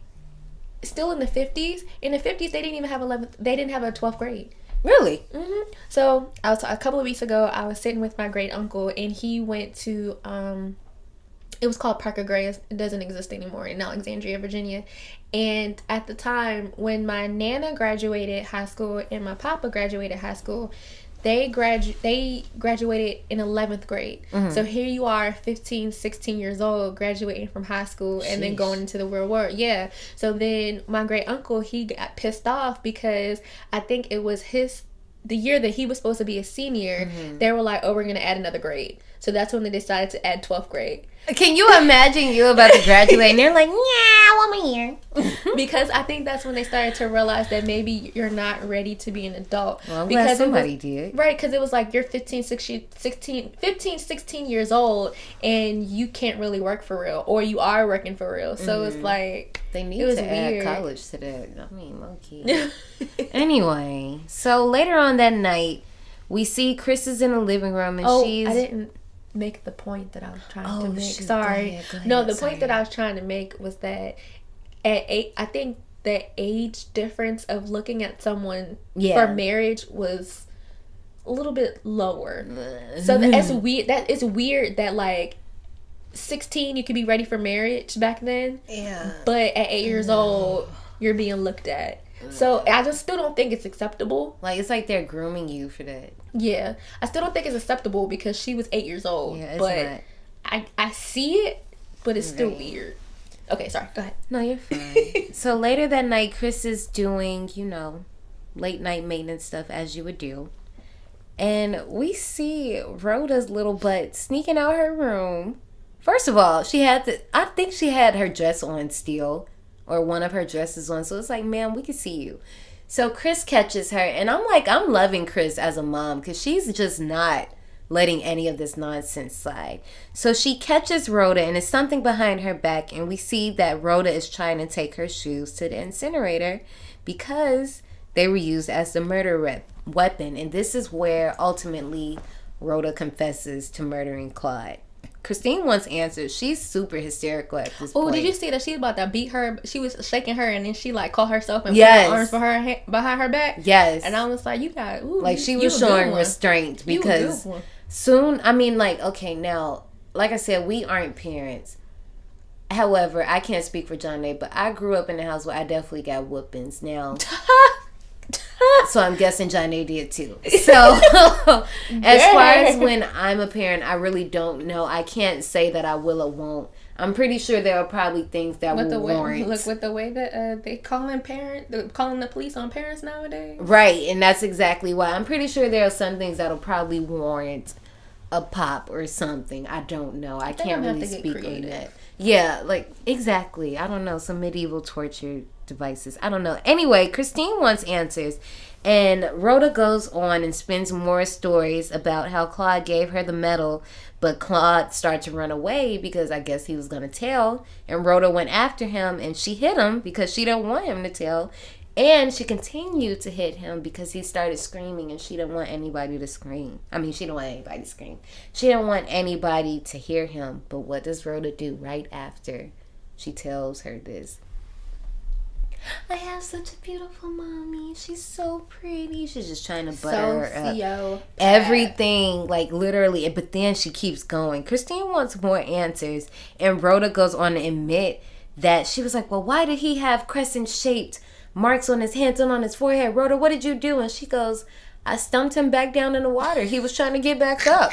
still in the 50s. In the 50s, they didn't even have 11th. They didn't have a 12th grade. Really? Mm-hmm. So a couple of weeks ago, I was sitting with my great uncle, and he went to it was called Parker Gray. It doesn't exist anymore in Alexandria, Virginia. And at the time when my nana graduated high school and my papa graduated high school, they graduated in 11th grade. Mm-hmm. So here you are, 15, 16 years old, graduating from high school and then going into the real world. Yeah. So then my great uncle, he got pissed off because I think it was the year that he was supposed to be a senior. Mm-hmm. They were like, oh, we're going to add another grade. So that's when they decided to add 12th grade. Can you imagine you about to graduate and they're like, yeah, 1 more year? Because I think that's when they started to realize that maybe you're not ready to be an adult. Well, because somebody did. Right, because it was like you're 15, 16 years old and you can't really work for real. Or you are working for real. So it's like... They need to add college to that. I mean, low-key. Anyway, so later on that night, we see Chris is in the living room and she's... I didn't make the point that I was trying to make. Shoot. Sorry. Go ahead. No, the point that I was trying to make was that at 8, I think the age difference of looking at someone for marriage was a little bit lower. So it's weird. That it's weird that like 16 you could be ready for marriage back then. Yeah. But at 8 years old you're being looked at. So I just still don't think it's acceptable. Like it's like they're grooming you for that. Yeah, I still don't think it's acceptable because she was 8 years old. Yeah, it's not. I see it, but it's still weird. Okay, sorry. Go ahead. No, you're fine. So later that night, Chris is doing, late night maintenance stuff as you would do. And we see Rhoda's little butt sneaking out her room. First of all, I think she had her dress on still. Or one of her dresses on. So it's like, ma'am, we can see you. So Chris catches her. And I'm loving Chris as a mom. Because she's just not letting any of this nonsense slide. So she catches Rhoda. And it's something behind her back. And we see that Rhoda is trying to take her shoes to the incinerator. Because they were used as the murder weapon. And this is where ultimately Rhoda confesses to murdering Claude. Christine wants answers. She's super hysterical at this point. Oh, did you see that she's about to beat her? She was shaking her and then she like caught herself and put her arms behind her back. Yes. And I was like, she was showing restraint because soon, okay, now, like I said, we aren't parents. However, I can't speak for Jonne, but I grew up in a house where I definitely got whoopings. Now, so I'm guessing Jonne did too. So as far as when I'm a parent, I really don't know. I can't say that I will or won't. I'm pretty sure there are probably things that will warrant. Look, with the way that they calling the police on parents nowadays. Right, and that's exactly why. I'm pretty sure there are some things that'll probably warrant a pop or something. I don't know. I can't really speak on that. Yeah, like, exactly. I don't know. Some medieval torture devices. I don't know. Anyway, Christine wants answers. And Rhoda goes on and spins more stories about how Claude gave her the medal, but Claude started to run away because I guess he was going to tell. And Rhoda went after him and she hit him because she didn't want him to tell. And she continued to hit him because he started screaming and she didn't want anybody to scream. She didn't want anybody to scream. She didn't want anybody to hear him. But what does Rhoda do right after she tells her this? I have such a beautiful mommy. She's so pretty. She's just trying to butter her up. Everything, like literally. But then she keeps going. Christine wants more answers. And Rhoda goes on to admit that she was like, well, why did he have crescent-shaped marks on his hands and on his forehead? Rhoda, what did you do? And she goes, I stumped him back down in the water. He was trying to get back up.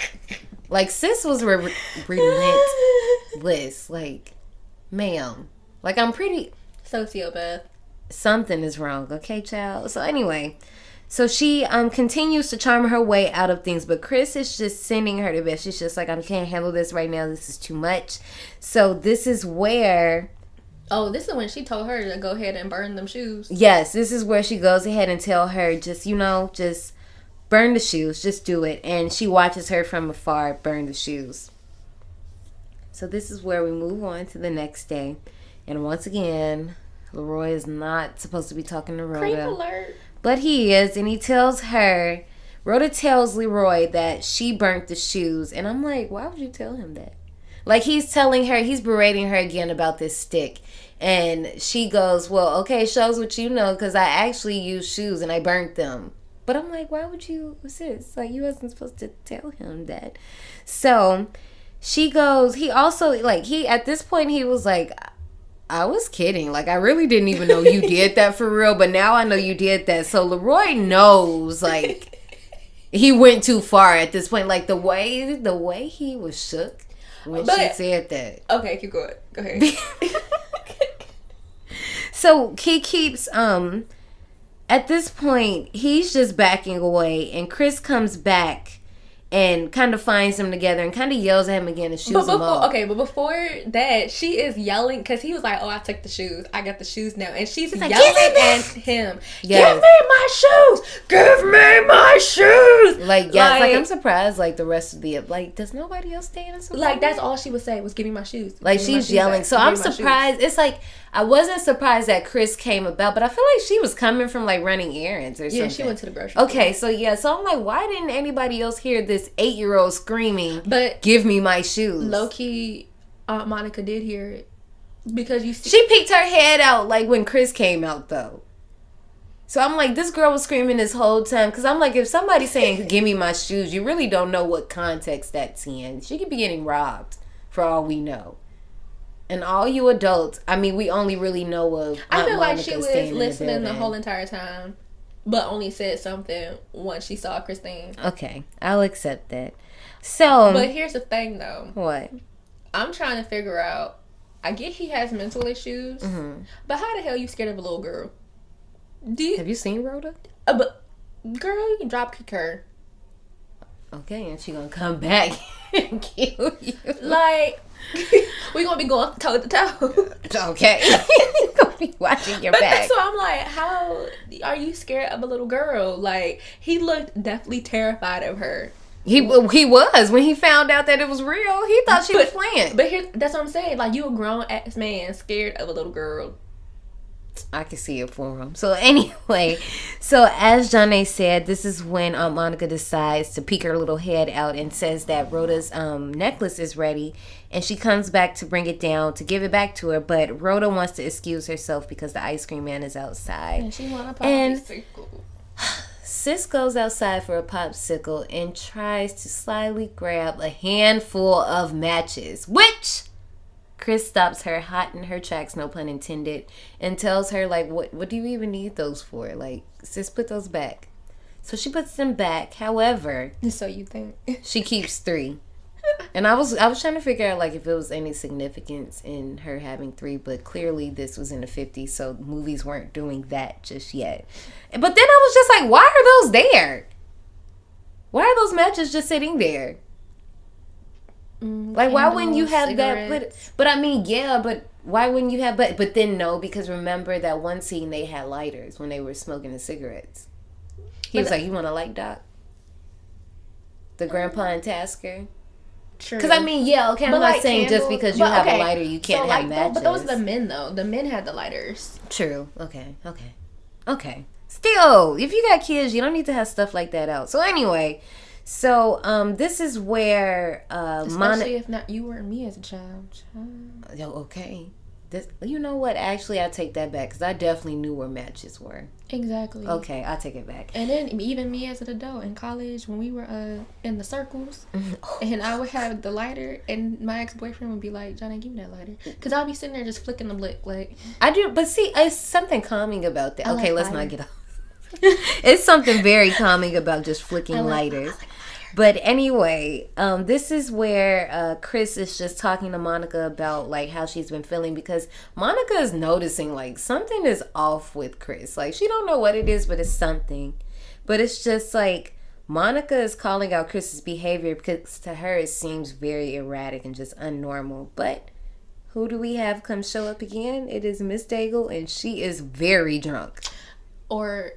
Like, sis was relentless. Like, ma'am. Like, I'm pretty... Sociopath. Something is wrong, okay, child? So anyway, so she continues to charm her way out of things, but Chris is just sending her to bed. She's just like, I can't handle this right now. This is too much. So this is where... Oh, this is when she told her to go ahead and burn them shoes. Yes, this is where she goes ahead and tell her, just burn the shoes. Just do it. And she watches her from afar burn the shoes. So this is where we move on to the next day. And once again... Leroy is not supposed to be talking to Rhoda. Creep alert. But he is, and he tells her, Rhoda tells Leroy that she burnt the shoes. And I'm like, why would you tell him that? Like, he's telling her, he's berating her again about this stick. And she goes, well, okay, shows what you know, because I actually used shoes and I burnt them. But I'm like, why would you, sis? Like, you wasn't supposed to tell him that. So she goes, he also, like, at this point, he was like, I was kidding. Like, I really didn't even know you did that for real, but now I know you did that. So Leroy knows, like, he went too far at this point. Like, the way he was shook when she said that. Okay, keep going. Go ahead. So he keeps, at this point, he's just backing away, and Chris comes back and kind of finds them together and kind of yells at him again and shoots him off. Okay, but before that, she is yelling because he was like, oh, I took the shoes. I got the shoes now. And she's like, yelling at him. Yes. Give me my shoes. Give me my shoes. Like, yeah, like, I'm surprised, like, the rest of the, like, does nobody else stay in a Like, that's all she would say was, give me my shoes. Like, she's yelling. Back. So I'm surprised. It's like, I wasn't surprised that Chris came about, but I feel like she was coming from, like, running errands or something. Yeah, she went to the grocery store. Okay, so yeah, so I'm like, why didn't anybody else hear this 8-year-old screaming, but give me my shoes? Low-key, Aunt Monica did hear it. Because you see... She peeked her head out, like, when Chris came out, though. So I'm like, this girl was screaming this whole time. Because I'm like, if somebody's saying, give me my shoes, you really don't know what context that's in. She could be getting robbed, for all we know. And all you adults, I mean, we only really know of I feel like she was listening the whole entire time, but only said something once she saw Christine. Okay, I'll accept that. So, but here's the thing, though. What? I'm trying to figure out. I get he has mental issues, but how the hell you scared of a little girl? Have you seen Rhoda? But girl, you can drop kick her. Okay, and she gonna come back and kill you. Like, we gonna be going toe to toe. Okay. You're gonna be watching your back. So I'm like, how are you scared of a little girl? Like, he looked definitely terrified of her. He was. When he found out that it was real, he thought she was playing. But that's what I'm saying. Like, you a grown-ass man scared of a little girl. I can see it for him. So anyway, so as Jonne said, this is when Monica decides to peek her little head out and says that Rhoda's necklace is ready, and she comes back to bring it down to give it back to her, but Rhoda wants to excuse herself because the ice cream man is outside. And she want a popsicle. Sis goes outside for a popsicle and tries to slyly grab a handful of matches, which Chris stops her hot in her tracks, no pun intended, and tells her, like, what do you even need those for? Like, sis, put those back. So she puts them back. However, so you think she keeps 3. And I was trying to figure out, like, if it was any significance in her having 3, but clearly this was in the 50s, so movies weren't doing that just yet. But then I was just like, why are those there? Why are those matches just sitting there? Like, why wouldn't you have that? But I mean, yeah, but why wouldn't you have? But then no, because remember that one scene they had lighters when they were smoking the cigarettes. He was like, "You want a light, Doc?" The grandpa and Tasker. True. Because I mean, yeah, okay, I'm not saying just because you have a lighter, you can't have matches. But those are the men, though. The men had the lighters. True. Okay. Still, if you got kids, you don't need to have stuff like that out. So anyway. So, this is where, especially if not you or me as a child. Okay. You know what? Actually, I take that back, because I definitely knew where matches were. Exactly. Okay, I take it back. And then, even me as an adult in college, when we were, in the circles, and I would have the lighter, and my ex-boyfriend would be like, Jonne, give me that lighter. Because I'll be sitting there just flicking the blick, like. I do, but see, it's something calming about that. Okay, let's not get off. It's something very calming about just flicking lighters. But anyway, this is where Chris is just talking to Monica about, like, how she's been feeling, because Monica is noticing, like, something is off with Chris. Like, she don't know what it is, but it's something. But it's just like Monica is calling out Chris's behavior because to her it seems very erratic and just unnormal. But who do we have come show up again? It is Miss Daigle, and she is very drunk. Or...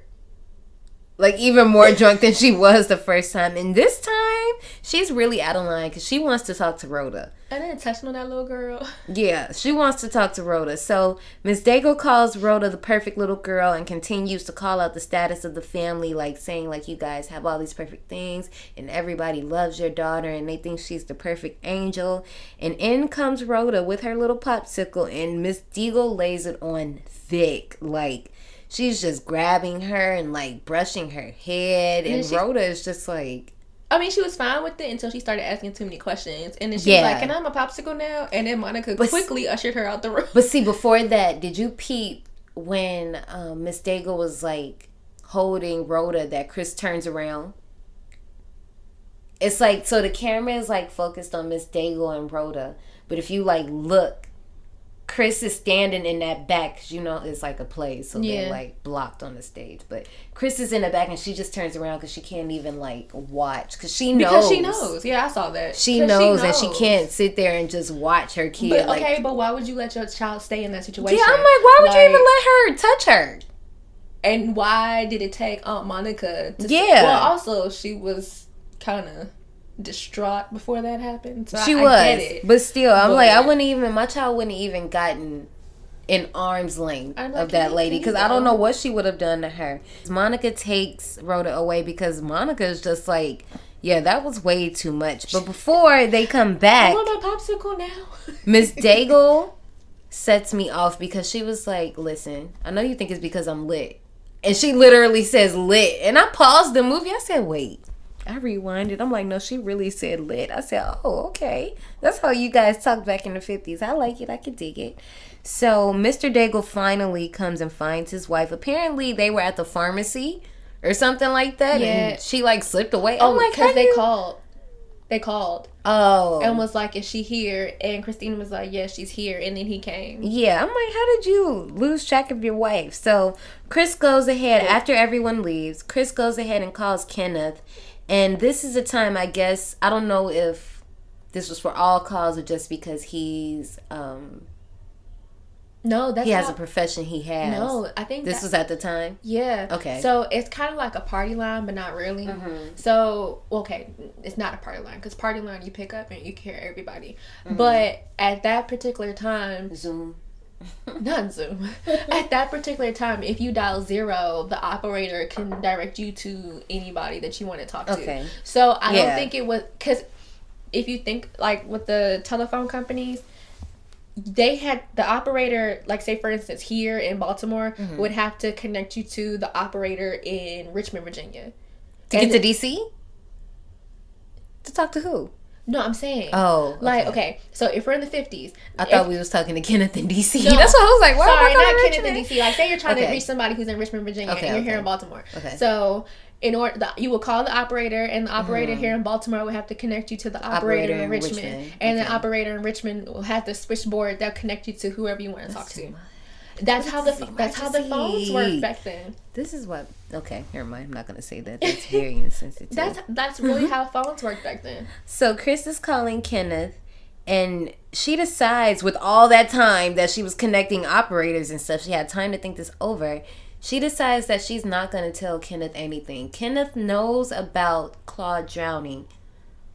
like, even more drunk than she was the first time. And this time, time, she's really out of line because she wants to talk to Rhoda. I didn't touch on that little girl. Yeah, she wants to talk to Rhoda. So Miss Daigle calls Rhoda the perfect little girl and continues to call out the status of the family, like saying like, you guys have all these perfect things and everybody loves your daughter and they think she's the perfect angel. And in comes Rhoda with her little popsicle and Miss Daigle lays it on thick. Like, she's just grabbing her and like brushing her head, and Rhoda is just like, I mean, she was fine with it until she started asking too many questions. And then she was like, can I have a popsicle now? And then Monica quickly ushered her out the room. But see, before that, did you peep when Miss Daigle was like holding Rhoda that Chris turns around? It's like, so the camera is like focused on Miss Daigle and Rhoda. But if you like look, Chris is standing in that back, because you know it's like a play, so they're like blocked on the stage. But Chris is in the back and she just turns around because she can't even like watch, because she knows. Yeah, I saw that. She knows that she can't sit there and just watch her kid. But okay, but why would you let your child stay in that situation? Yeah, I'm like, why would you even let her touch her? And why did it take Aunt Monica to well, also she was kind of distraught before that happened, so she I was get it. But still, I'm like, I wouldn't even, my child wouldn't even gotten an arm's length of that lady, because I don't know what she would have done to her. Monica takes Rhoda away because Monica is just like, yeah, that was way too much. But before they come back, I want my popsicle now. Miss Daigle sets me off because she was like, listen, I know you think it's because I'm lit, and she literally says lit, and I paused the movie. I said, wait, I rewinded. I'm like, no, she really said lit. I said, oh, okay. That's how you guys talked back in the 50s. I like it. I can dig it. So Mr. Daigle finally comes and finds his wife. Apparently, they were at the pharmacy or something like that. Yeah. And she, like, slipped away. Oh, like, because they called. They called. Oh. And was like, is she here? And Christina was like, yeah, she's here. And then he came. Yeah. I'm like, how did you lose track of your wife? So Chris goes ahead, after everyone leaves, Chris goes ahead and calls Kenneth. And this is a time, I guess, I don't know if this was for all calls or just because he's, no, that's he has a profession he has. No, I think this was at the time. Yeah. Okay. So it's kind of like a party line, but not really. Mm-hmm. So okay, it's not a party line, because party line you pick up and you can hear everybody. Mm-hmm. But at that particular time, Zoom. Not Zoom. At that particular time, if you dial 0, the operator can direct you to anybody that you want to talk to. Okay. So I don't think it was, because if you think like with the telephone companies, they had the operator, like say for instance here in Baltimore, would have to connect you to the operator in Richmond, Virginia. To get to DC? To talk to who? No, I'm saying. Oh. Okay. Like, okay, so if we're in the 50s. I thought we was talking to Kenneth in D.C. No, that's what I was like, why sorry, am I not Kenneth in D.C. Like, say you're trying to reach somebody who's in Richmond, Virginia, and you're here in Baltimore. Okay. So, in order, you will call the operator, and the operator here in Baltimore will have to connect you to the operator in Richmond. And the operator in Richmond will have the switchboard that'll connect you to whoever you want to talk to. That's how the phones worked back then. This is what. Okay, never mind. I'm not gonna say that. That's very insensitive. That's really how phones worked back then. So Chris is calling Kenneth, and she decides with all that time that she was connecting operators and stuff, she had time to think this over. She decides that she's not gonna tell Kenneth anything. Kenneth knows about Claude drowning,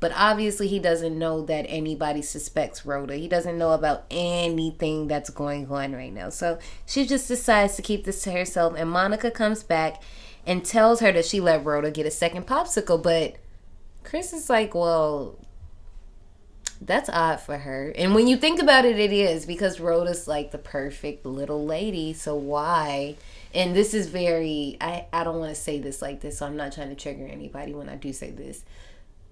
but obviously he doesn't know that anybody suspects Rhoda. He doesn't know about anything that's going on right now. So she just decides to keep this to herself. And Monica comes back and tells her that she let Rhoda get a second popsicle. But Chris is like, well, that's odd for her. And when you think about it, it is. Because Rhoda's like the perfect little lady. So why? And this is very, I don't want to say this like this. So I'm not trying to trigger anybody when I do say this.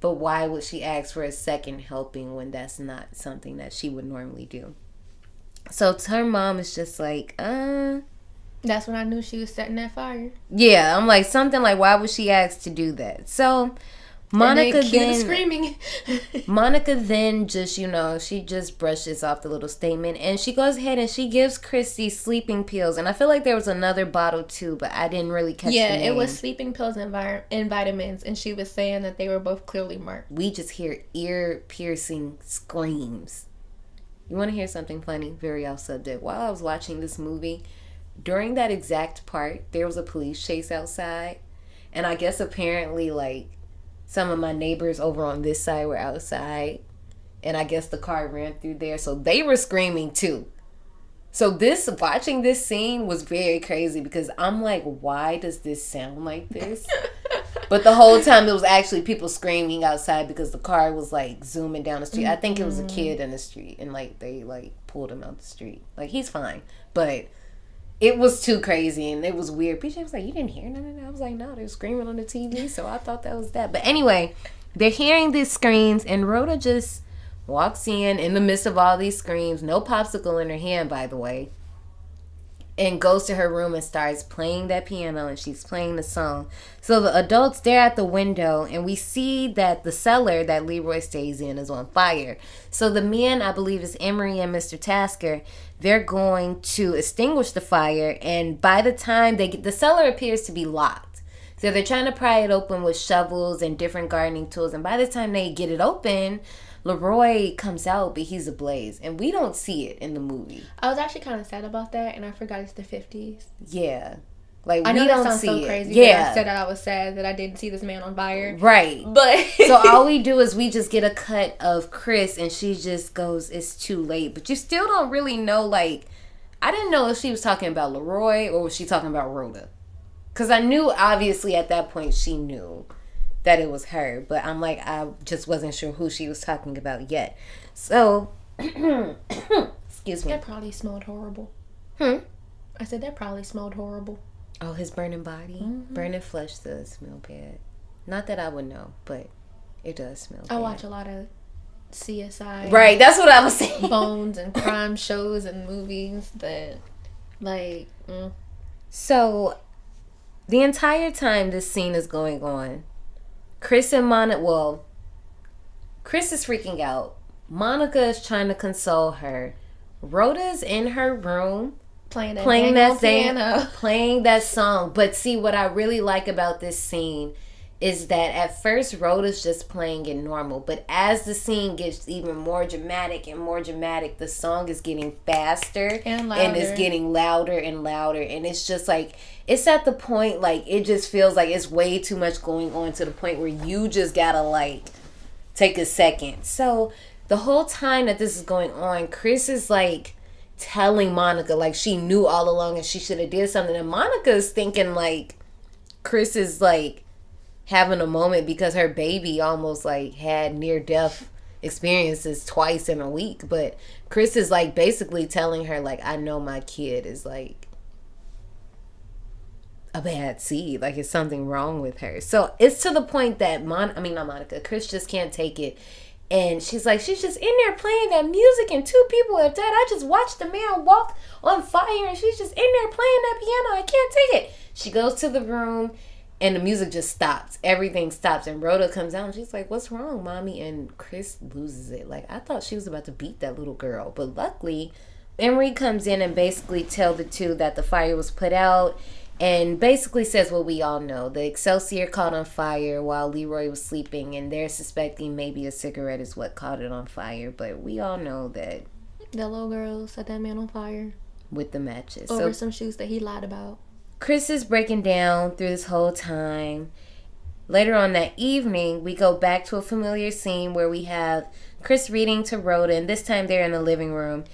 But why would she ask for a second helping when that's not something that she would normally do? So her mom is just like, That's when I knew she was setting that fire. Yeah, I'm like, something like, why would she ask to do that? So Monica then screaming. Monica then just, she just brushes off the little statement, and she goes ahead and she gives Chrissy sleeping pills. And I feel like there was another bottle too, but I didn't really catch the name. It was sleeping pills and vitamins, and she was saying that they were both clearly marked. We just hear ear-piercing screams. You want to hear something funny? Very off subject. While I was watching this movie, during that exact part, there was a police chase outside, and I guess apparently, like, some of my neighbors over on this side were outside, and I guess the car ran through there, so they were screaming too. So watching this scene was very crazy because I'm like, why does this sound like this? But the whole time it was actually people screaming outside because the car was like zooming down the street. I think it was a kid in the street, and like they like pulled him out the street. Like, he's fine, but it was too crazy and it was weird. PJ was like, you didn't hear none of that? I was like, no, they were screaming on the TV, so I thought that was that. But anyway, they're hearing these screams, and Rhoda just walks in the midst of all these screams, no popsicle in her hand, by the way, and goes to her room and starts playing that piano, and she's playing the song. So the adults, they're at the window, and we see that the cellar that Leroy stays in is on fire. So the men, I believe is Emery and Mr. Tasker, they're going to extinguish the fire, and by the time the cellar appears to be locked. So they're trying to pry it open with shovels and different gardening tools, and by the time they get it open, Leroy comes out, but he's ablaze, and we don't see it in the movie. I was actually kind of sad about that, and I forgot it's the 50s. Yeah. Like, I know we that don't sounds see so it. crazy. Yeah. I said that I was sad that I didn't see this man on fire. Right. But so all we do is we just get a cut of Chris, and she just goes, it's too late. But you still don't really know, like, I didn't know if she was talking about Leroy or was she talking about Rhoda. Because I knew, obviously, at that point, she knew that it was her, but I'm like, I just wasn't sure who she was talking about yet. So, excuse me. That probably smelled horrible. I said that probably smelled horrible. Oh, his burning body? Mm-hmm. Burning flesh does smell bad. Not that I would know, but it does smell bad. I watch a lot of CSI. Right, that's what I was saying. Bones and crime shows and movies that, like... So, the entire time this scene is going on, Chris and Monica, well, Chris is freaking out. Monica is trying to console her. Rhoda's in her room playing that song. But see, what I really like about this scene is that at first Rhoda's just playing it normal, but as the scene gets even more dramatic and more dramatic, the song is getting faster and it's getting louder and louder, and it's just like, it's at the point, like, it just feels like it's way too much going on to the point where you just gotta, like, take a second. So the whole time that this is going on, Chris is like telling Monica like she knew all along and she should have did something, and Monica is thinking like Chris is like having a moment because her baby almost like had near-death experiences twice in a week, but Chris is like basically telling her like, I know my kid is like a bad seed, like it's something wrong with her. So it's to the point that Chris just can't take it, and she's like, she's just in there playing that music and 2 people have died. I just watched the man walk on fire and she's just in there playing that piano. I can't take it. She goes to the room and the music just stops. Everything stops. And Rhoda comes out and she's like, what's wrong, mommy? And Chris loses it. Like, I thought she was about to beat that little girl. But luckily, Emery comes in and basically tell the 2 that the fire was put out. And basically says what we all know. The Excelsior caught on fire while Leroy was sleeping. And they're suspecting maybe a cigarette is what caught it on fire. But we all know that the little girl set that man on fire. With the matches. Over some shoes that he lied about. Chris is breaking down through this whole time. Later on that evening, we go back to a familiar scene where we have Chris reading to Rhoda, and this time they're in the living room.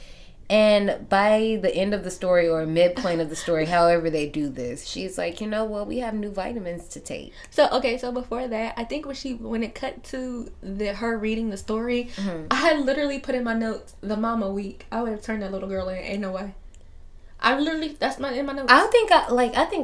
And by the end of the story, or midpoint of the story, however they do this, she's like, you know what, we have new vitamins to take. So before that, I think when it cut to her reading the story, I had literally put in my notes, the mama week. I would have turned that little girl in. Ain't no way. That's not in my notes. I think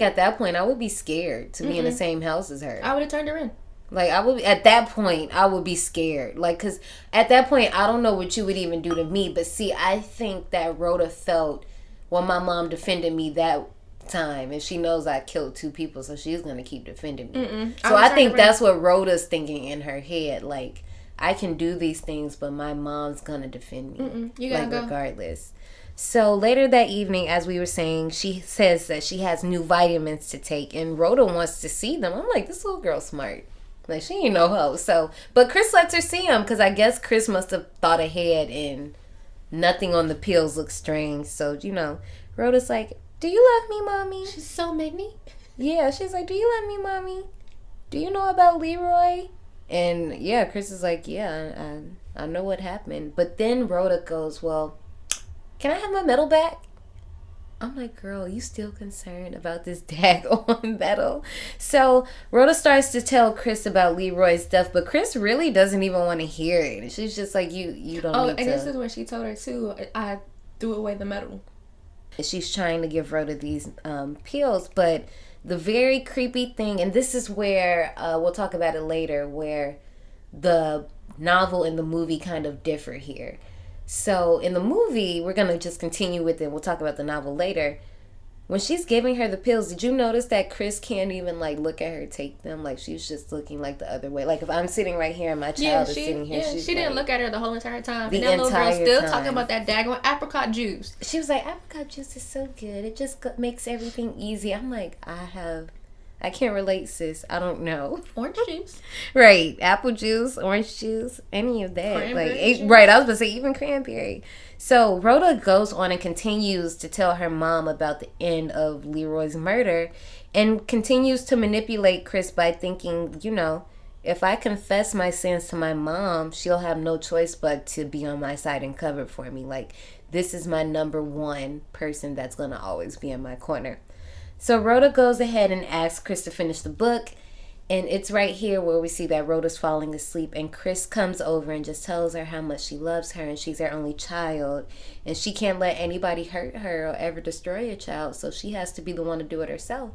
at that point I would be scared to be in the same house as her. I would have turned her in. Like, at that point I would be scared. Like, cause at that point I don't know what you would even do to me. But see, I think that Rhoda felt, well, my mom defended me that time, and she knows I killed 2 people, so she's gonna keep defending me. So I think that's what Rhoda's thinking in her head. Like, I can do these things, but my mom's gonna defend me. You gotta go. Regardless. So later that evening, as we were saying, she says that she has new vitamins to take, and Rhoda wants to see them. I'm like, this little girl's smart. Like, she ain't no hoe. So, but Chris lets her see them because I guess Chris must have thought ahead and nothing on the pills looks strange. So, Rhoda's like, do you love me, mommy? She's so made me. Yeah, she's like, do you love me, mommy? Do you know about Leroy? And yeah, Chris is like, yeah, I know what happened. But then Rhoda goes, well, can I have my medal back? I'm like, girl, you still concerned about this daggone medal? So Rhoda starts to tell Chris about Leroy's death, but Chris really doesn't even want to hear it. She's just like, you don't need to. And this is when she told her too, I threw away the medal. She's trying to give Rhoda these pills, but the very creepy thing, and this is where we'll talk about it later, where the novel and the movie kind of differ here. So in the movie, we're going to just continue with it. We'll talk about the novel later. When she's giving her the pills, did you notice that Chris can't even like look at her take them? Like she's just looking like the other way. Like if I'm sitting right here and my child is sitting here, she didn't look at her the whole entire time. The and that little girl still time. talking about that daggone apricot juice. She was like, apricot juice is so good. It just makes everything easy. I'm like, I can't relate, sis. I don't know. Orange juice. Right. Apple juice, orange juice, any of that. Cranberry juice. Right. I was going to say even cranberry. So Rhoda goes on and continues to tell her mom about the end of Leroy's murder and continues to manipulate Chris by thinking, if I confess my sins to my mom, she'll have no choice but to be on my side and cover for me. Like, this is my number one person that's going to always be in my corner. So Rhoda goes ahead and asks Chris to finish the book. And it's right here where we see that Rhoda's falling asleep. And Chris comes over and just tells her how much she loves her. And she's her only child. And she can't let anybody hurt her or ever destroy a child. So she has to be the one to do it herself.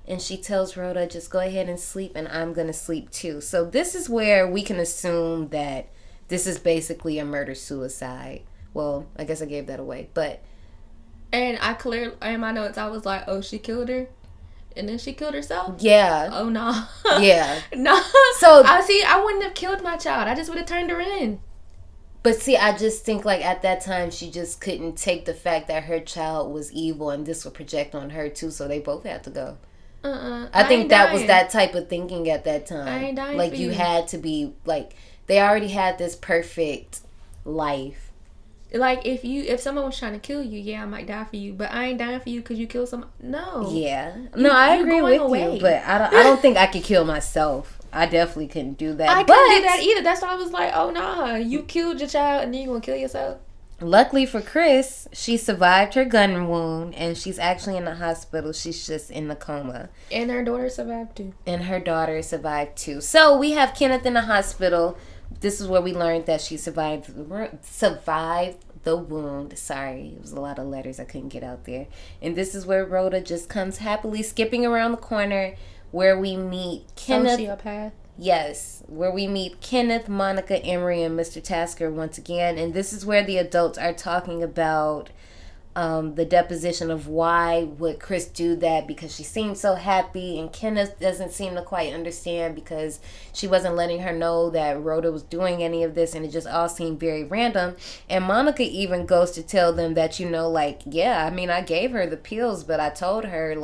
And she tells Rhoda, just go ahead and sleep. And I'm going to sleep too. So this is where we can assume that this is basically a murder-suicide. Well, I guess I gave that away. But... And in my notes, I was like, oh, she killed her? And then she killed herself? Yeah. Oh, no. Yeah. No. So, I wouldn't have killed my child. I just would have turned her in. But see, I just think like at that time, she just couldn't take the fact that her child was evil and this would project on her too. So they both had to go. I think that was that type of thinking at that time. I ain't dying like for you had to be like, they already had this perfect life. Like, if someone was trying to kill you, yeah, I might die for you. But I ain't dying for you because you killed someone. No. Yeah. No, I agree with you. But I don't think I could kill myself. I definitely couldn't do that. I couldn't do that either. That's why I was like, oh, nah. You killed your child and then you going to kill yourself? Luckily for Chris, she survived her gun wound. And she's actually in the hospital. She's just in the coma. And her daughter survived too. So we have Kenneth in the hospital. This is where we learned that she survived the wound. Sorry, it was a lot of letters I couldn't get out there. And this is where Rhoda just comes happily skipping around the corner where we meet Kenneth. Sociopath. Yes, where we meet Kenneth, Monica, Emery, and Mr. Tasker once again. And this is where the adults are talking about the deposition of why would Chris do that, because she seemed so happy, and Kenneth doesn't seem to quite understand because she wasn't letting her know that Rhoda was doing any of this, and it just all seemed very random. And Monica even goes to tell them that, yeah, I mean, I gave her the pills, but I told her,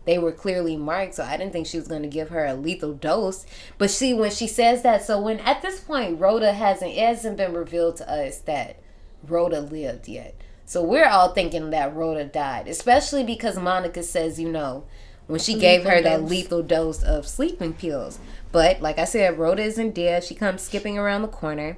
they were clearly marked, so I didn't think she was going to give her a lethal dose. But when she says that, so when at this point, it hasn't been revealed to us that Rhoda lived yet. So we're all thinking that Rhoda died, especially because Monica says, when she gave her that lethal dose of sleeping pills. But like I said, Rhoda isn't dead. She comes skipping around the corner,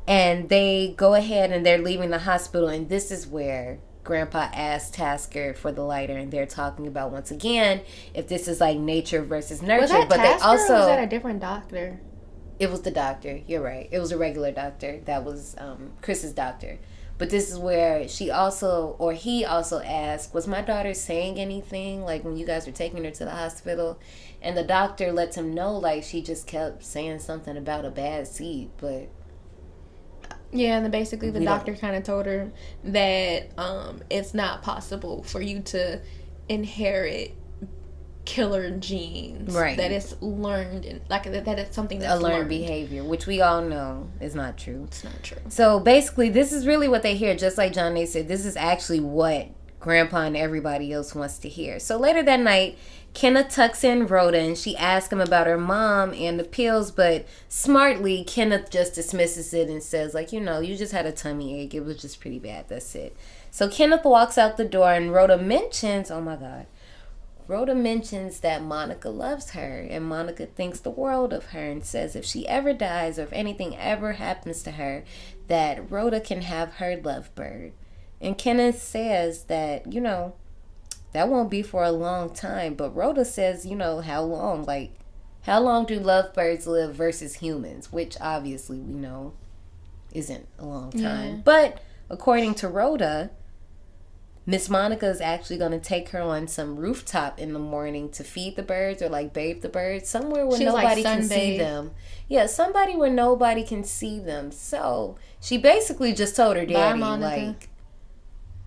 and they go ahead and they're leaving the hospital. And this is where Grandpa asked Tasker for the lighter, and they're talking about once again if this is like nature versus nurture. Was that but Tasker, they also or was that a different doctor? It was the doctor. You're right. It was a regular doctor. That was Chris's doctor. But this is where he also asked, was my daughter saying anything, when you guys were taking her to the hospital? And the doctor lets him know, she just kept saying something about a bad seed, but... Yeah, and then basically the doctor kind of told her that it's not possible for you to inherit killer genes, right? That it's learned, and that it's something that's a learned behavior, which we all know is not true. It's not true. So basically, this is really what they hear. Just like Jonne said, this is actually what Grandpa and everybody else wants to hear. So later that night, Kenneth tucks in Rhoda, and she asks him about her mom and the pills, but smartly, Kenneth just dismisses it and says, you just had a tummy ache. It was just pretty bad. That's it. So Kenneth walks out the door, and Rhoda mentions, oh my God, Rhoda mentions that Monica loves her, and Monica thinks the world of her and says if she ever dies or if anything ever happens to her, that Rhoda can have her lovebird. And Kenneth says that, that won't be for a long time. But Rhoda says, how long? Like, how long do lovebirds live versus humans? Which obviously we know isn't a long time. Yeah. But according to Rhoda, Miss Monica is actually going to take her on some rooftop in the morning to feed the birds or like bathe the birds somewhere where nobody can see them. Yeah, somebody where nobody can see them. So she basically just told her daddy, like,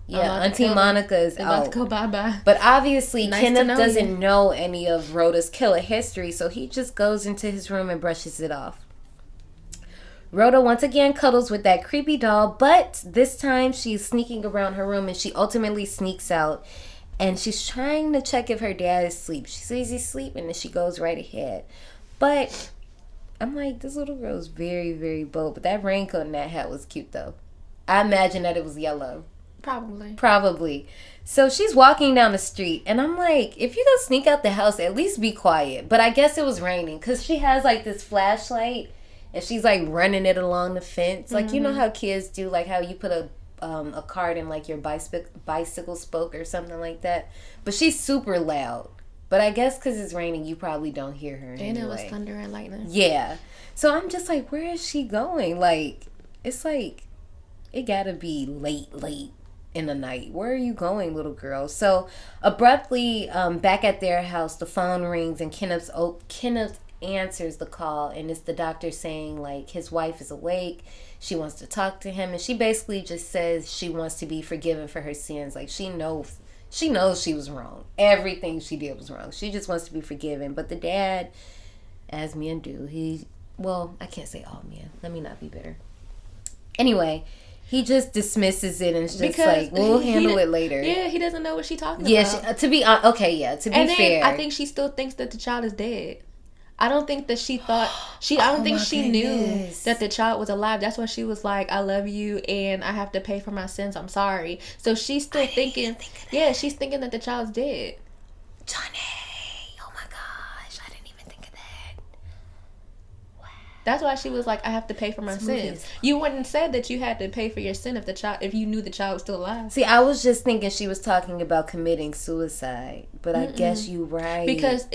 yeah, Auntie Monica is out. About to go bye-bye. But obviously, Nice Kenneth to know doesn't know any of Rhoda's killer history, so he just goes into his room and brushes it off. Rhoda once again cuddles with that creepy doll, but this time she's sneaking around her room and she ultimately sneaks out and she's trying to check if her dad is asleep. She sees he's asleep and then she goes right ahead. But I'm like, this little girl is very, very bold. But that raincoat and that hat was cute though. I imagine that it was yellow. Probably. So she's walking down the street and I'm like, if you go sneak out the house, at least be quiet. But I guess it was raining because she has like this flashlight. And she's like running it along the fence. Like, you know how kids do, like how you put a card in like your bicycle spoke or something like that. But she's super loud. But I guess because it's raining, you probably don't hear her And anyway. it was thunder and lightning. Yeah. So I'm just like, where is she going? Like, it's like, it gotta be late in the night. Where are you going, little girl? So abruptly, back at their house, the phone rings and Kenneth answers the call, and it's the doctor saying like his wife is awake, she wants to talk to him, and she basically just says she wants to be forgiven for her sins. Like she knows she was wrong. Everything she did was wrong. She just wants to be forgiven. But the dad, as men do, I can't say all men, let me not be bitter. Anyway, he just dismisses it and it's just because like, we'll handle it later. Yeah, he doesn't know what she's talking about. Yeah, to be fair, I think she still thinks that the child is dead. I don't think that she thought I don't think she knew that the child was alive. That's why she was like, I love you and I have to pay for my sins. I'm sorry. So she's still thinking she's thinking that the child's dead. Jonne, oh my gosh, I didn't even think of that. Wow. That's why she was like, I have to pay for my sins. You wouldn't say that you had to pay for your sin if you knew the child was still alive. See, I was just thinking she was talking about committing suicide, but I guess you're right. Because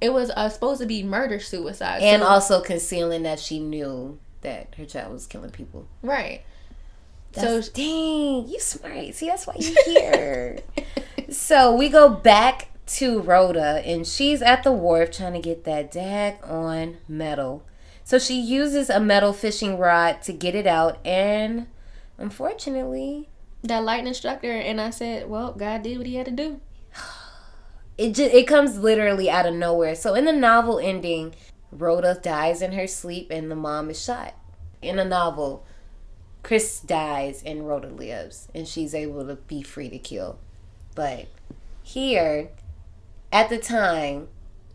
it was supposed to be murder-suicide. And also concealing that she knew that her child was killing people. Right. Dang, you smart. See, that's why you're here. So we go back to Rhoda, and she's at the wharf trying to get that daggone metal. So she uses a metal fishing rod to get it out, and unfortunately, that lightning struck her, and I said, well, God did what he had to do. It comes literally out of nowhere. So in the novel ending, Rhoda dies in her sleep and the mom is shot. In the novel, Chris dies and Rhoda lives and she's able to be free to kill. But here, at the time,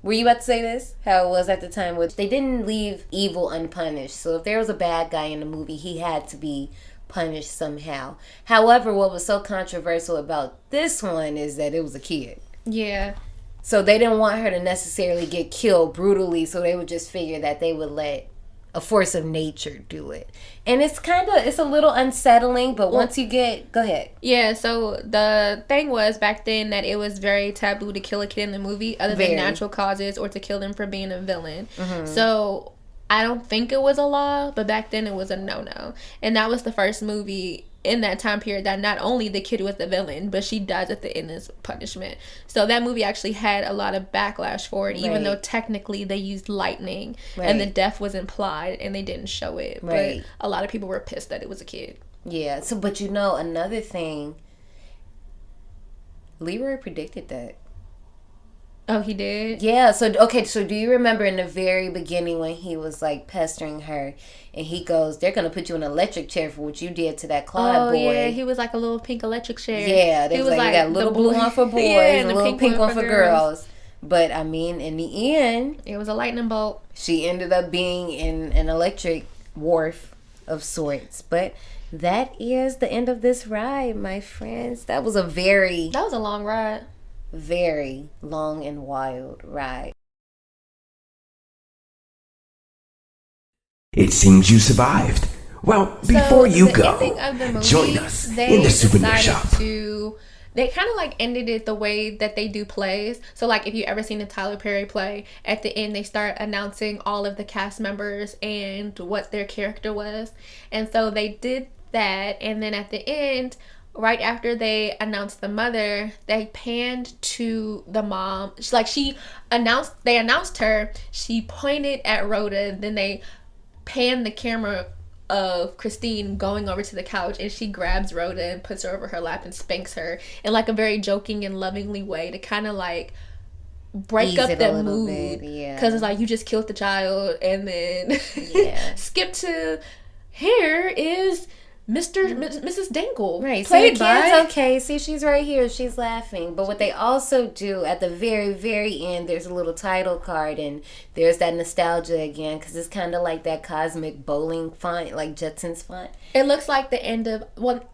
were you about to say this? How it was at the time, which they didn't leave evil unpunished. So if there was a bad guy in the movie, he had to be punished somehow. However, what was so controversial about this one is that it was a kid. Yeah. So they didn't want her to necessarily get killed brutally, so they would just figure that they would let a force of nature do it. And it's a little unsettling, but once you go ahead. Yeah, so the thing was back then that it was very taboo to kill a kid in the movie other than natural causes or to kill them for being a villain. Mm-hmm. So I don't think it was a law, but back then it was a no-no. And that was the first movie in that time period that not only the kid was the villain, but she dies at the end as punishment. So that movie actually had a lot of backlash for it, even though technically they used lightning and the death was implied and they didn't show it. But a lot of people were pissed that it was a kid. Yeah, so but another thing, Leroy predicted that. Oh, he did? Yeah, so do you remember in the very beginning when he was like pestering her and he goes, they're going to put you in an electric chair for what you did to that Clyde boy. Oh, yeah, he was like a little pink electric chair. Yeah, they was like, you got a little blue one for boys and a little pink one for girls. But, I mean, in the end, it was a lightning bolt. She ended up being in an electric wharf of sorts. But that is the end of this ride, my friends. That was a long ride. very long and wild ride. It seems you survived. Well, before you the go, ending of the movie, join us they in the Souvenir decided Shop. They kind of like ended it the way that they do plays. So like if you ever seen a Tyler Perry play, at the end they start announcing all of the cast members and what their character was. And so they did that, and then at the end, right after they announced the mother, they panned to the mom. They announced her, she pointed at Rhoda, then they panned the camera of Christine going over to the couch, and she grabs Rhoda and puts her over her lap and spanks her in like a very joking and lovingly way to kind of like break Ease up it the a little mood, bit, yeah. because it's like you just killed the child, and then Yeah. skip to here is Mrs. Dangle, Right, so played the by kid's okay. See, she's right here. She's laughing. But what they also do at the very, very end, there's a little title card, and there's that nostalgia again, because it's kind of like that cosmic bowling font, like Jetsons font. It looks like the end of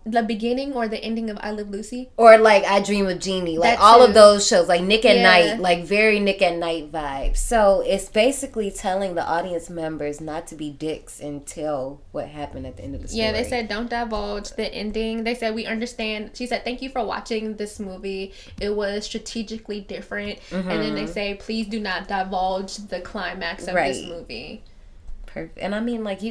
the beginning or the ending of I Live Lucy. Or like I Dream of Jeannie, like That all too. of those shows, like Nick at Yeah. Night, like very Nick at Night vibes. So it's basically telling the audience members not to be dicks and tell what happened at the end of the story. Yeah, they said don't divulge the ending. They said we understand. She said thank you for watching this movie. It was strategically different. And then they say please do not divulge the climax of this movie. Perfect. And I mean, like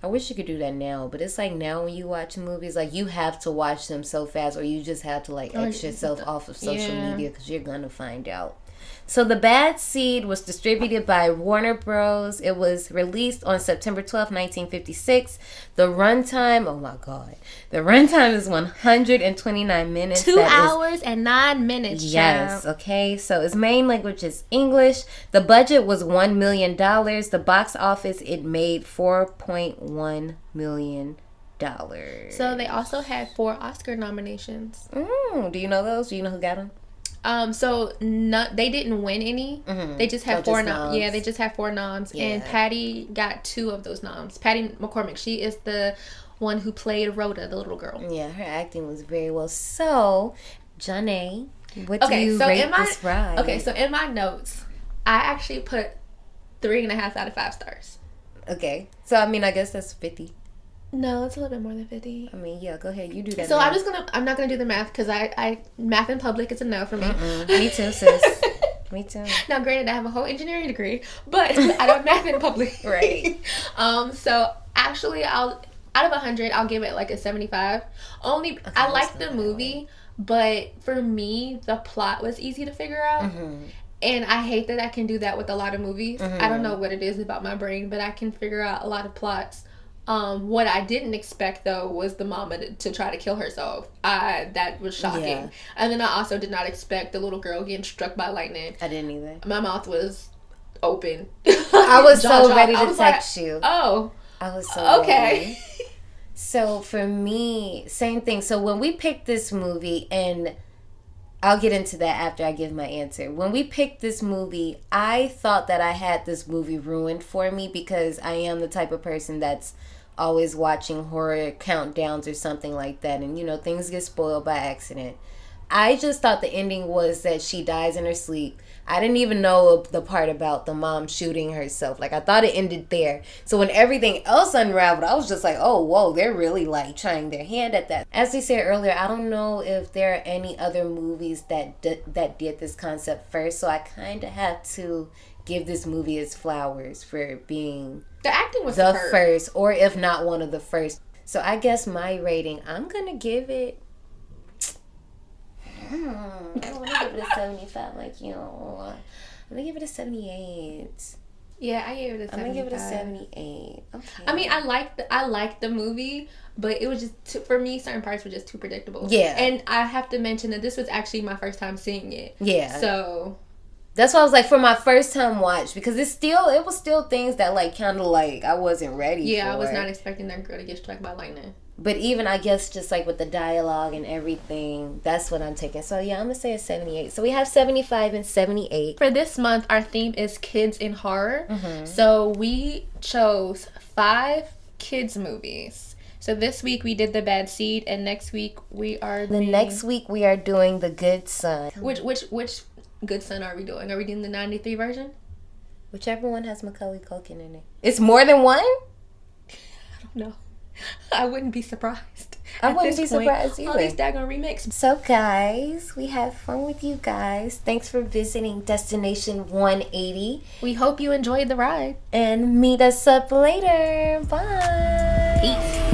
I wish you could do that now, but it's like now when you watch movies, like you have to watch them so fast, or you just have to like X yourself off of social media, because you're gonna find out. So The Bad Seed was distributed by Warner Bros. It was released on September 12th, 1956. The runtime, oh my God, the runtime is 129 minutes. 2 hours and 9 minutes. Yes, child. okay. So its main language is English. The budget was $1 million. The box office, it made $4.1 million. So they also had 4 Oscar nominations. Do you know those? Do you know who got them? They didn't win any. They just had 4 noms. Yeah, they just had 4 noms. Yeah. And Patty got 2 of those noms. Patty McCormick, she is the one who played Rhoda, the little girl. Yeah, her acting was very well. So, Jonne, what do you rate this ride? Okay, so in my notes, I actually put 3.5 out of 5 stars. Okay, so I mean, I guess that's 50. No, it's a little bit more than 50. I mean, yeah, go ahead. You do that. So math. I'm not gonna do the math, because I math in public is a no for me. Me too, sis. Me too. Now, granted, I have a whole engineering degree, but I don't math in public. Right. So actually, out of 100, I'll give it like a 75. I liked the movie, but for me, the plot was easy to figure out. And I hate that I can do that with a lot of movies. I don't know what it is about my brain, but I can figure out a lot of plots. What I didn't expect, though, was the mama to try to kill herself. That was shocking. Yeah. And then I also did not expect the little girl getting struck by lightning. I didn't either. My mouth was open. I was so Jaw ready dropped. I to was text like, you. Oh. I was so Okay. ready. So for me, same thing. So when we picked this movie, and I'll get into that after I give my answer. When we picked this movie, I thought that I had this movie ruined for me, because I am the type of person that's always watching horror countdowns or something like that, and things get spoiled by accident. I just thought the ending was that she dies in her sleep. I didn't even know the part about the mom shooting herself. Like, I thought it ended there. So when everything else unraveled, I was just like, oh, whoa, they're really like trying their hand at that. As we said earlier, I don't know if there are any other movies that did this concept first, so I kind of have to give this movie its flowers for being The acting was the superb. first, or if not one of the first. So I guess my rating, I'm gonna give it I want to give it a 75 like you. I'm gonna give it a 78. Yeah, I gave it a 75. I'm gonna give it a 78. Okay. I mean, I liked the movie, but it was just for me, certain parts were just too predictable. Yeah. And I have to mention that this was actually my first time seeing it. Yeah. So that's why I was like, for my first time watch, because it was still things that like kind of like I wasn't ready for. Yeah, I was not expecting that girl to get struck by lightning. But even, I guess, just like with the dialogue and everything, that's what I'm taking. So yeah, I'm gonna say a 78. So we have 75 and 78. For this month, our theme is kids in horror. Mm-hmm. So we chose 5 kids movies So this week we did the bad seed, and next week we are next week we are doing the good son. Which good son are we doing? Are we doing the 93 version? Whichever one has Macaulay Culkin in it. It's more than one? I don't know. I wouldn't be surprised. I wouldn't be surprised either. All these daggone remakes. So guys, we had fun with you guys. Thanks for visiting Destination 180. We hope you enjoyed the ride. And meet us up later. Bye. Peace.